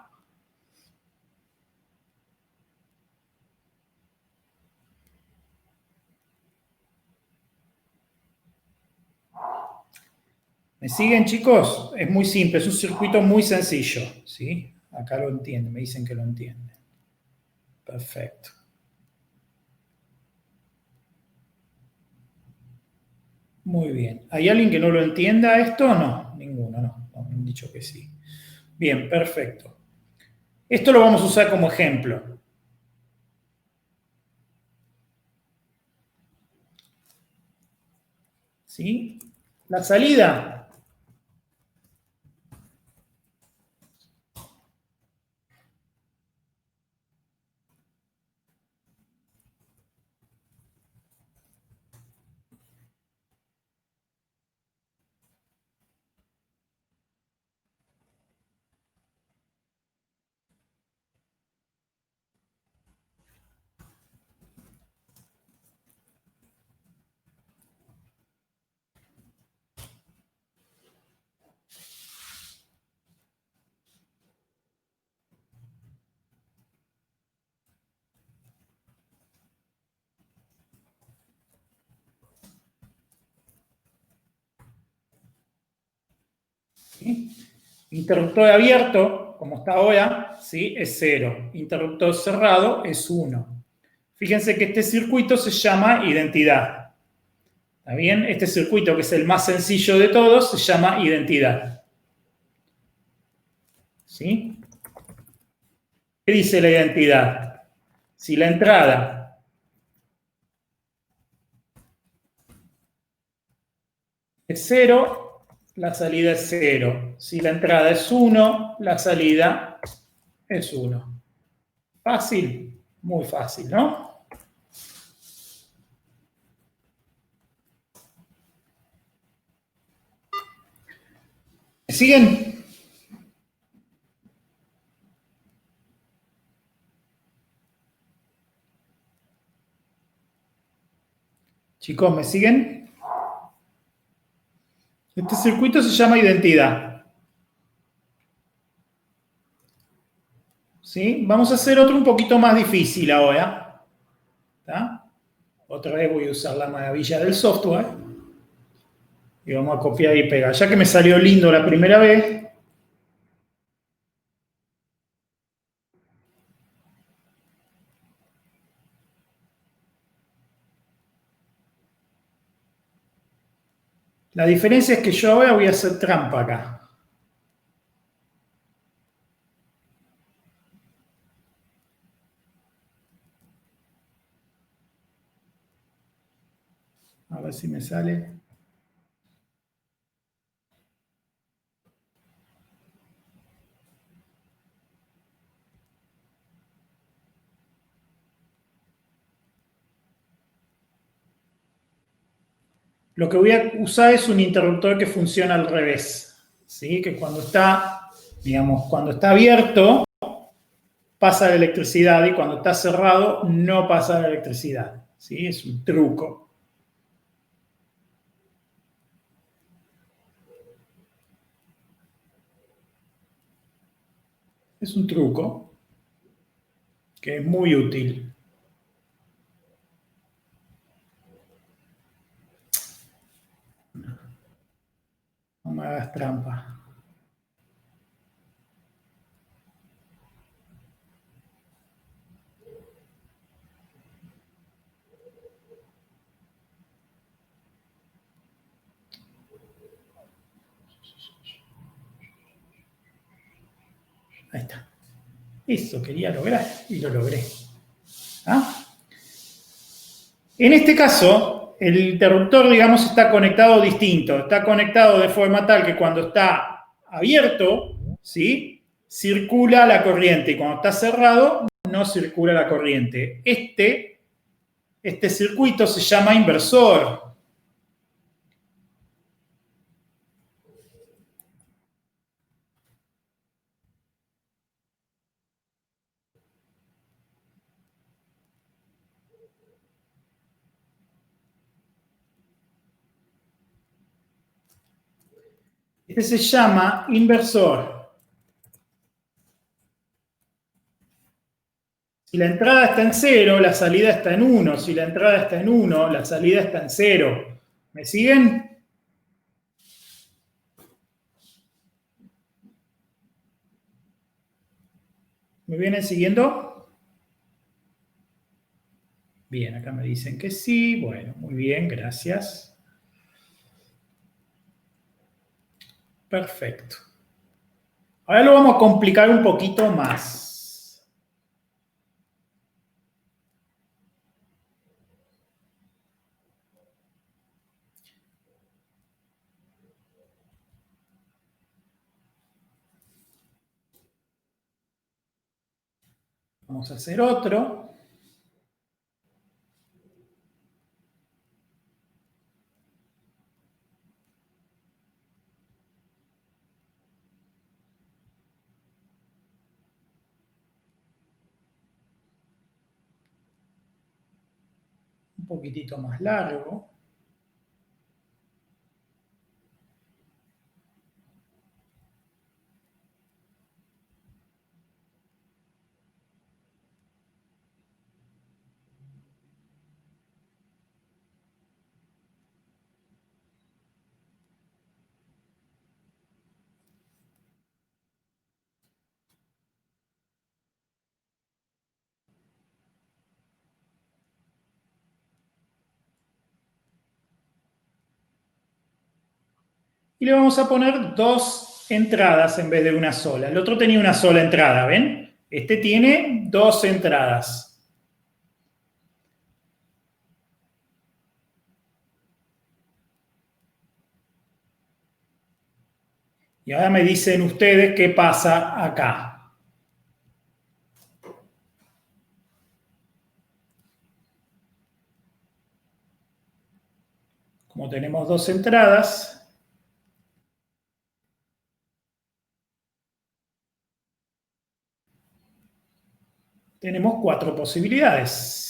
¿Me siguen, chicos? Es muy simple, es un circuito muy sencillo, ¿sí? Acá lo entienden, me dicen que lo entienden. Perfecto. Muy bien. ¿Hay alguien que no lo entienda esto o no? Ninguno, no. Me han dicho que sí. Bien, perfecto. Esto lo vamos a usar como ejemplo. ¿Sí? La salida. ¿Sí? Interruptor abierto, como está ahora, ¿sí? Es 0. Interruptor cerrado es 1. Fíjense que este circuito se llama identidad. ¿Está bien? Este circuito, que es el más sencillo de todos, se llama identidad. ¿Sí? ¿Qué dice la identidad? Si la entrada es 0, la salida es 0. Si la entrada es 1, la salida es 1. Fácil, muy fácil, ¿no? ¿Me siguen? Chicos, ¿me siguen? Este circuito se llama identidad. ¿Sí? Vamos a hacer otro un poquito más difícil ahora. ¿Está? Otra vez voy a usar la maravilla del software. Y vamos a copiar y pegar. Ya que me salió lindo la primera vez, la diferencia es que yo ahora voy a hacer trampa acá. A ver si me sale. Lo que voy a usar es un interruptor que funciona al revés. ¿Sí? Que cuando está, digamos, cuando está abierto, pasa la electricidad y cuando está cerrado, no pasa la electricidad. ¿Sí? Es un truco. Es un truco que es muy útil. No me hagas trampa. Ahí está. Eso quería lograr y lo logré. ¿Ah? En este caso, el interruptor, digamos, está conectado distinto. Está conectado de forma tal que cuando está abierto, ¿sí?, circula la corriente, y cuando está cerrado, no circula la corriente. Este circuito se llama inversor. Este se llama inversor. Si la entrada está en 0, la salida está en 1. Si la entrada está en 1, la salida está en 0. ¿Me siguen? ¿Me vienen siguiendo? Bien, acá me dicen que sí. Bueno, muy bien, gracias. Perfecto. Ahora lo vamos a complicar un poquito más. Vamos a hacer otro. Un poquitito más largo. Y le vamos a poner 2 entradas en vez de una sola. El otro tenía una sola entrada, ¿ven? Este tiene 2 entradas. Y ahora me dicen ustedes qué pasa acá. Como tenemos 2 entradas, tenemos 4 posibilidades.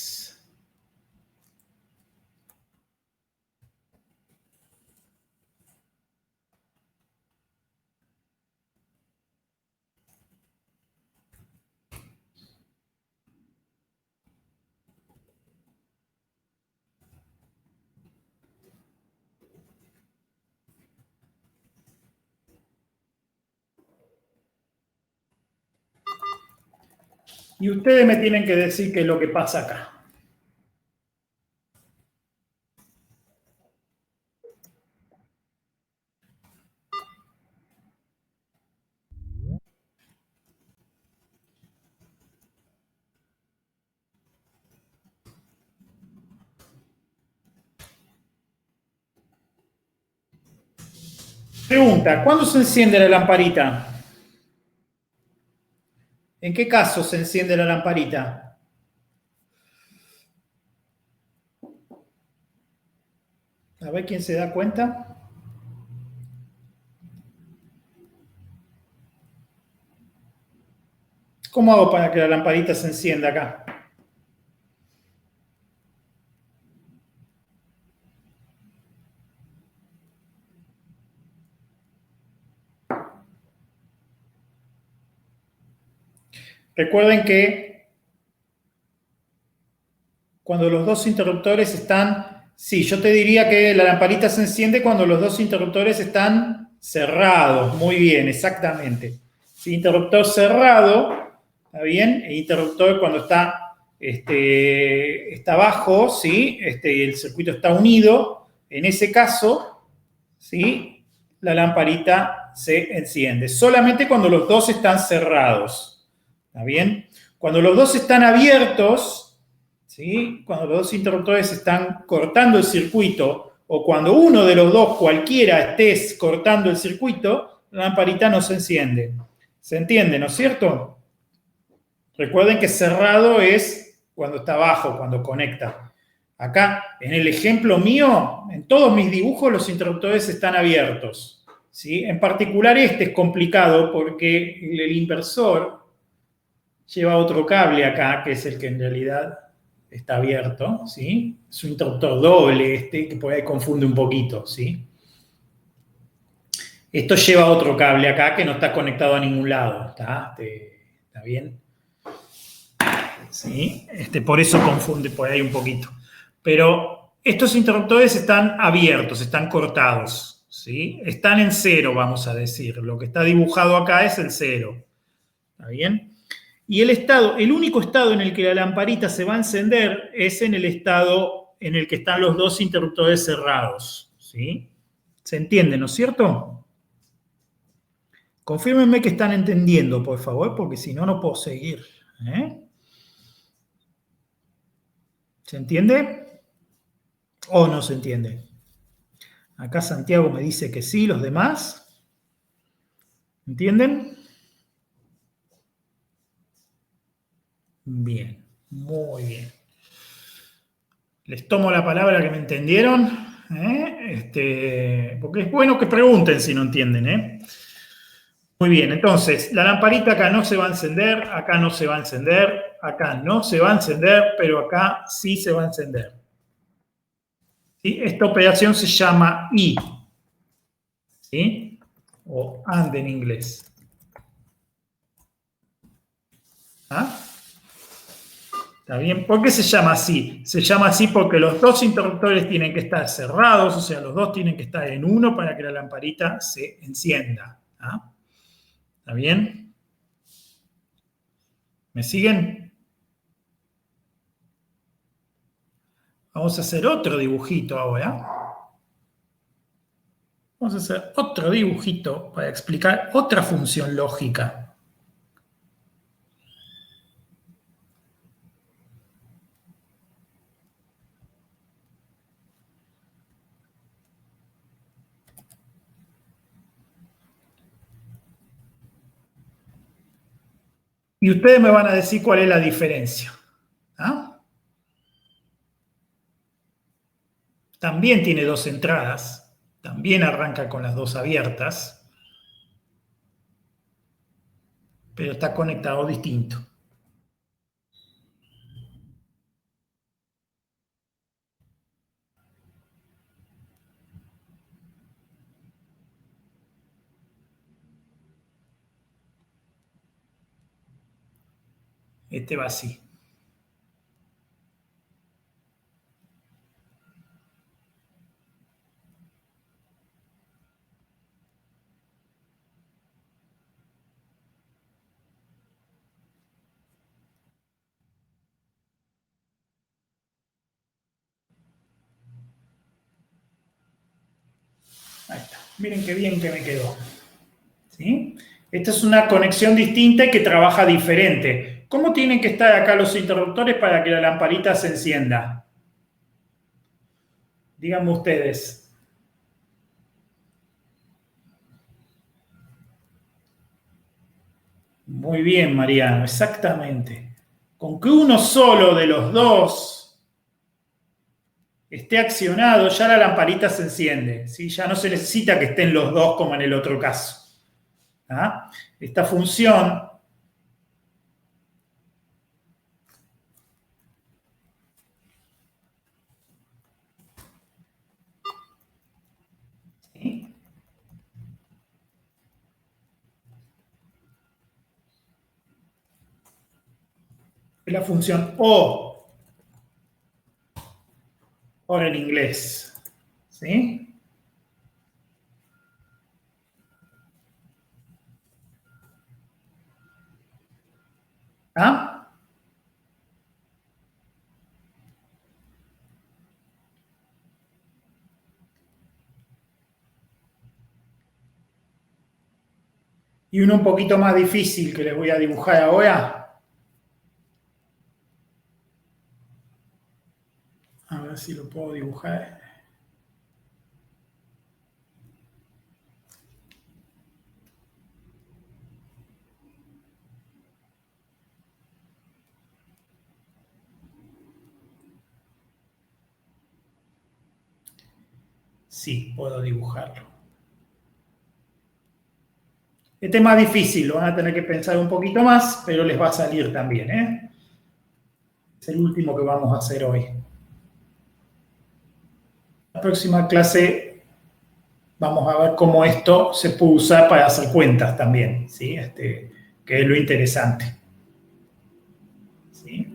Y ustedes me tienen que decir qué es lo que pasa acá. Pregunta, ¿cuándo se enciende la lamparita? ¿En qué caso se enciende la lamparita? A ver quién se da cuenta. ¿Cómo hago para que la lamparita se encienda acá? Recuerden que cuando los 2 interruptores están... Sí, yo te diría que la lamparita se enciende cuando los 2 interruptores están cerrados. Muy bien, exactamente. Si interruptor cerrado, ¿está bien? El interruptor cuando está bajo, ¿sí? El circuito está unido. En ese caso, ¿sí?, la lamparita se enciende. Solamente cuando los 2 están cerrados. ¿Está bien? Cuando los 2 están abiertos, ¿sí? Cuando los dos interruptores están cortando el circuito, o cuando uno de los dos, cualquiera, estés cortando el circuito, la lamparita no se enciende. ¿Se entiende, no es cierto? Recuerden que cerrado es cuando está abajo, cuando conecta. Acá, en el ejemplo mío, en todos mis dibujos los interruptores están abiertos, ¿sí? En particular este es complicado porque el inversor lleva otro cable acá, que es el que en realidad está abierto, ¿sí? Es un interruptor doble este, que por ahí confunde un poquito, ¿sí? Esto lleva otro cable acá que no está conectado a ningún lado, ¿está? ¿Está bien? ¿Sí? Por eso confunde por ahí un poquito. Pero estos interruptores están abiertos, están cortados, ¿sí? Están en cero, vamos a decir. Lo que está dibujado acá es el cero. ¿Está bien? Y el único estado en el que la lamparita se va a encender es en el estado en el que están los dos interruptores cerrados, ¿sí? ¿Se entiende, no es cierto? Confírmenme que están entendiendo, por favor, porque si no, no puedo seguir. ¿Se entiende? ¿O no se entiende? Acá Santiago me dice que sí, los demás. ¿Entienden? Bien, muy bien. Les tomo la palabra que me entendieron, porque es bueno que pregunten si no entienden. Muy bien, entonces, la lamparita acá no se va a encender, acá no se va a encender, acá no se va a encender, pero acá sí se va a encender. ¿Sí? Esta operación se llama I, ¿sí? O AND en inglés. ¿Ah? ¿Está bien? ¿Por qué se llama así? Se llama así porque los dos interruptores tienen que estar cerrados, o sea, los dos tienen que estar en uno para que la lamparita se encienda. ¿Ah? ¿Está bien? ¿Me siguen? Vamos a hacer otro dibujito ahora. Vamos a hacer otro dibujito para explicar otra función lógica. Y ustedes me van a decir cuál es la diferencia. ¿Ah? También tiene dos entradas, también arranca con las dos abiertas, pero está conectado distinto. Este va así. Ahí está. Miren qué bien que me quedó. ¿Sí? Esta es una conexión distinta y que trabaja diferente. ¿Cómo tienen que estar acá los interruptores para que la lamparita se encienda? Díganme ustedes. Muy bien, Mariano, exactamente. Con que uno solo de los dos esté accionado, ya la lamparita se enciende. ¿Sí? Ya no se necesita que estén los dos como en el otro caso. ¿Ah? Esta función ¿sí? Es la función O, ahora en inglés. ¿Sí? ¿Ah? Y uno un poquito más difícil que les voy a dibujar ahora. puedo dibujar. Sí, puedo dibujarlo. Este es más difícil, lo van a tener que pensar un poquito más, pero les va a salir también, ¿eh? Es el último que vamos a hacer hoy. La próxima clase vamos a ver cómo esto se puede usar para hacer cuentas también, ¿sí? Que es lo interesante. ¿Sí?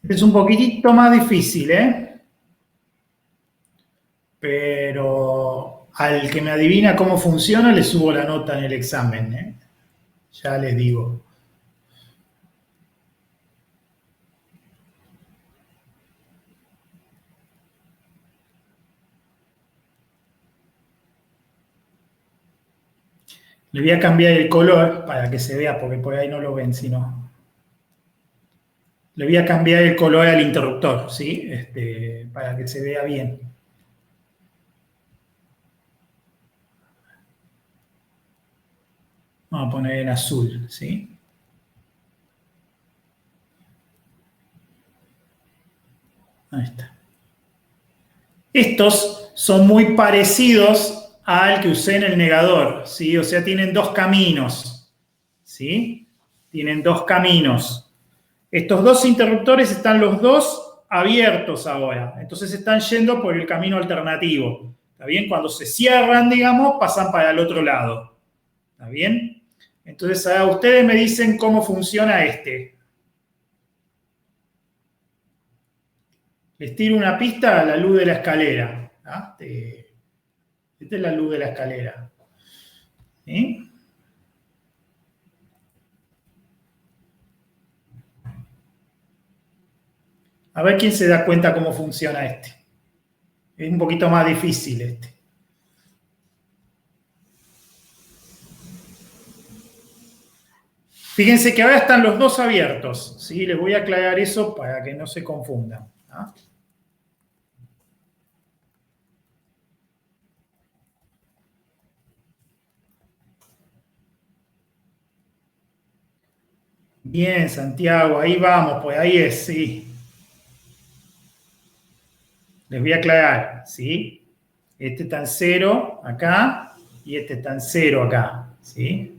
Es un poquitito más difícil, ¿eh? Pero al que me adivina cómo funciona, le subo la nota en el examen, ¿eh? Ya les digo. Le voy a cambiar el color para que se vea, porque por ahí no lo ven, si no. Le voy a cambiar el color al interruptor, ¿sí? Para que se vea bien. Vamos a poner en azul, ¿sí? Ahí está. Estos son muy parecidos al que usé en el negador, ¿sí? O sea, tienen dos caminos, ¿sí? Tienen dos caminos. Estos dos interruptores están los dos abiertos ahora, entonces están yendo por el camino alternativo. ¿Está bien? Cuando se cierran, digamos, pasan para el otro lado. ¿Está bien? Entonces, a ustedes me dicen cómo funciona este. Les tiro una pista a la luz de la escalera. ¿Ah? Esta es la luz de la escalera. ¿Sí? A ver quién se da cuenta cómo funciona este. Es un poquito más difícil este. Fíjense que ahora están los dos abiertos, ¿sí? Les voy a aclarar eso para que no se confundan. ¿Ah? Bien, Santiago, ahí vamos, pues ahí es, sí. Les voy a aclarar, ¿sí? Este está en 0 acá y este está en 0 acá, ¿sí?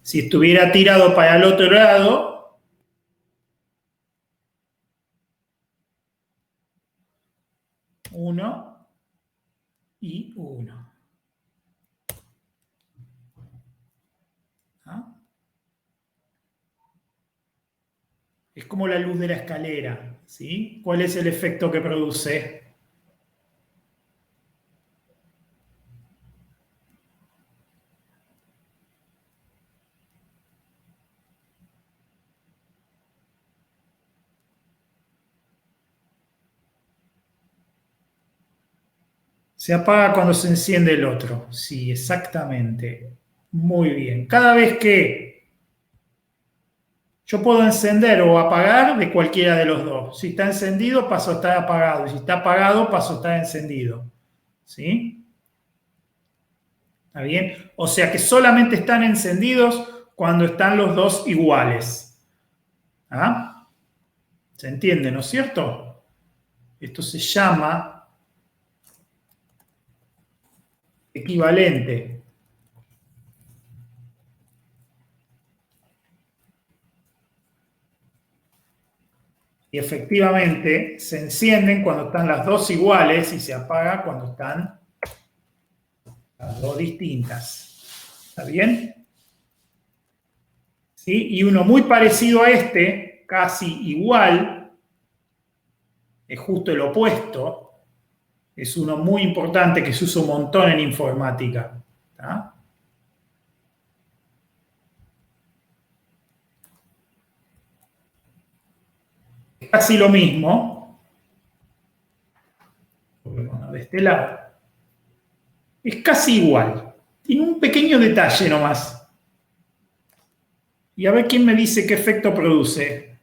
Si estuviera tirado para el otro lado, uno y 1. ¿Ah? Es como la luz de la escalera, ¿sí? ¿Cuál es el efecto que produce? Se apaga cuando se enciende el otro. Sí, exactamente. Muy bien. Cada vez que yo puedo encender o apagar de cualquiera de los dos. Si está encendido, paso a estar apagado. Y si está apagado, paso a estar encendido. ¿Sí? ¿Está bien? O sea que solamente están encendidos cuando están los dos iguales. ¿Ah? ¿Se entiende, no es cierto? Esto se llama equivalente. Y efectivamente se encienden cuando están las dos iguales y se apaga cuando están las dos distintas. ¿Está bien? ¿Sí? Y uno muy parecido a este, casi igual, es justo el opuesto, es uno muy importante que se usa un montón en informática. ¿Está? Es casi lo mismo, bueno, de este lado. Es casi igual. Tiene un pequeño detalle nomás. Y a ver quién me dice qué efecto produce.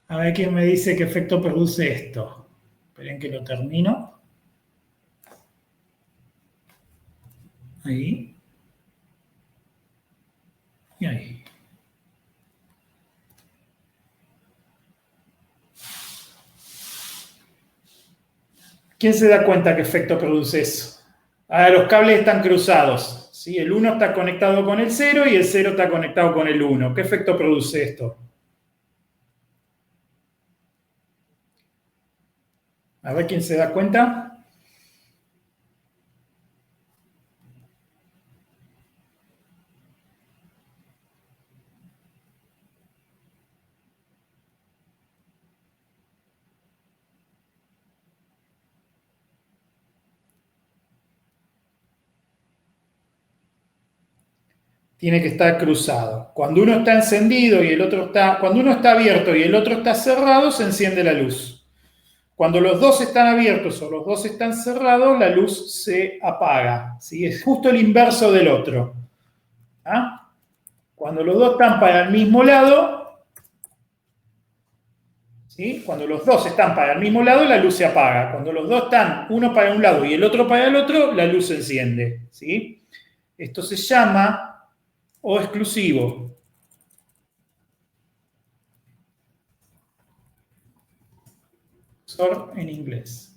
A ver quién me dice qué efecto produce esto. Esperen que lo termino. Ahí. Y ahí. ¿Quién se da cuenta qué efecto produce eso? Ahora los cables están cruzados. ¿Sí? El 1 está conectado con el 0 y el 0 está conectado con el 1. ¿Qué efecto produce esto? A ver quién se da cuenta. Tiene que estar cruzado. Cuando uno está encendido y el otro está, cuando uno está abierto y el otro está cerrado, se enciende la luz. Cuando los dos están abiertos o los dos están cerrados, la luz se apaga. ¿Sí? Es justo el inverso del otro. ¿Ah? Cuando los dos están para el mismo lado, ¿sí? Cuando los dos están para el mismo lado, la luz se apaga. Cuando los dos están uno para un lado y el otro para el otro, la luz se enciende. ¿Sí? Esto se llama o exclusivo. En inglés.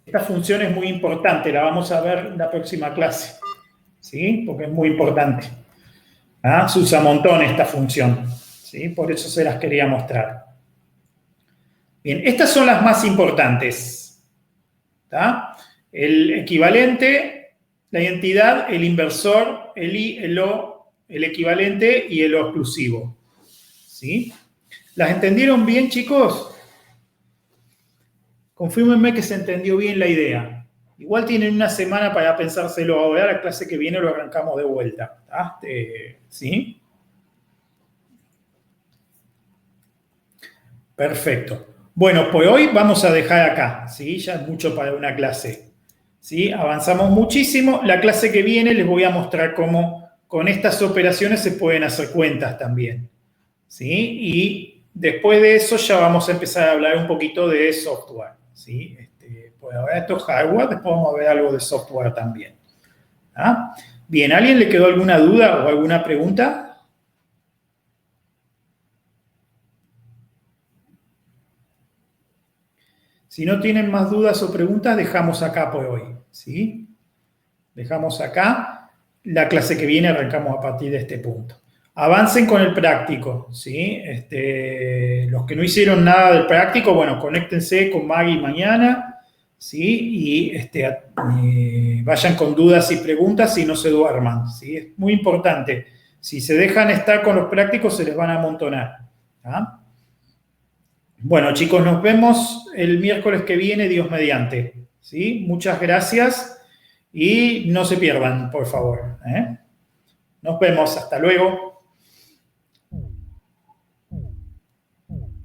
Esta función es muy importante, la vamos a ver en la próxima clase, ¿sí? Porque es muy importante. ¿Ah? Se usa un montón esta función, ¿sí? Por eso se las quería mostrar. Bien, estas son las más importantes. ¿Tá? El equivalente, la identidad, el inversor, el I, el O, el equivalente y el O exclusivo. ¿Sí? ¿Las entendieron bien, chicos? Confírmenme que se entendió bien la idea. Igual tienen una semana para pensárselo ahora, la clase que viene lo arrancamos de vuelta. ¿Sí? Perfecto. Bueno, pues hoy vamos a dejar acá, ¿sí? Ya es mucho para una clase. ¿Sí? Avanzamos muchísimo. La clase que viene les voy a mostrar cómo con estas operaciones se pueden hacer cuentas también. ¿Sí? Y después de eso ya vamos a empezar a hablar un poquito de software. ¿Sí? Pues ahora esto es hardware, después vamos a ver algo de software también. ¿Ah? Bien, ¿a alguien le quedó alguna duda o alguna pregunta? Si no tienen más dudas o preguntas, dejamos acá por hoy. ¿Sí? Dejamos acá. La clase que viene arrancamos a partir de este punto. Avancen con el práctico, ¿sí? Los que no hicieron nada del práctico, bueno, conéctense con Maggie mañana, ¿sí? Y vayan con dudas y preguntas y no se duerman, ¿sí? Es muy importante. Si se dejan estar con los prácticos, se les van a amontonar. ¿Ah? Bueno, chicos, nos vemos el miércoles que viene, Dios mediante, ¿sí? Muchas gracias y no se pierdan, por favor. Nos vemos, hasta luego.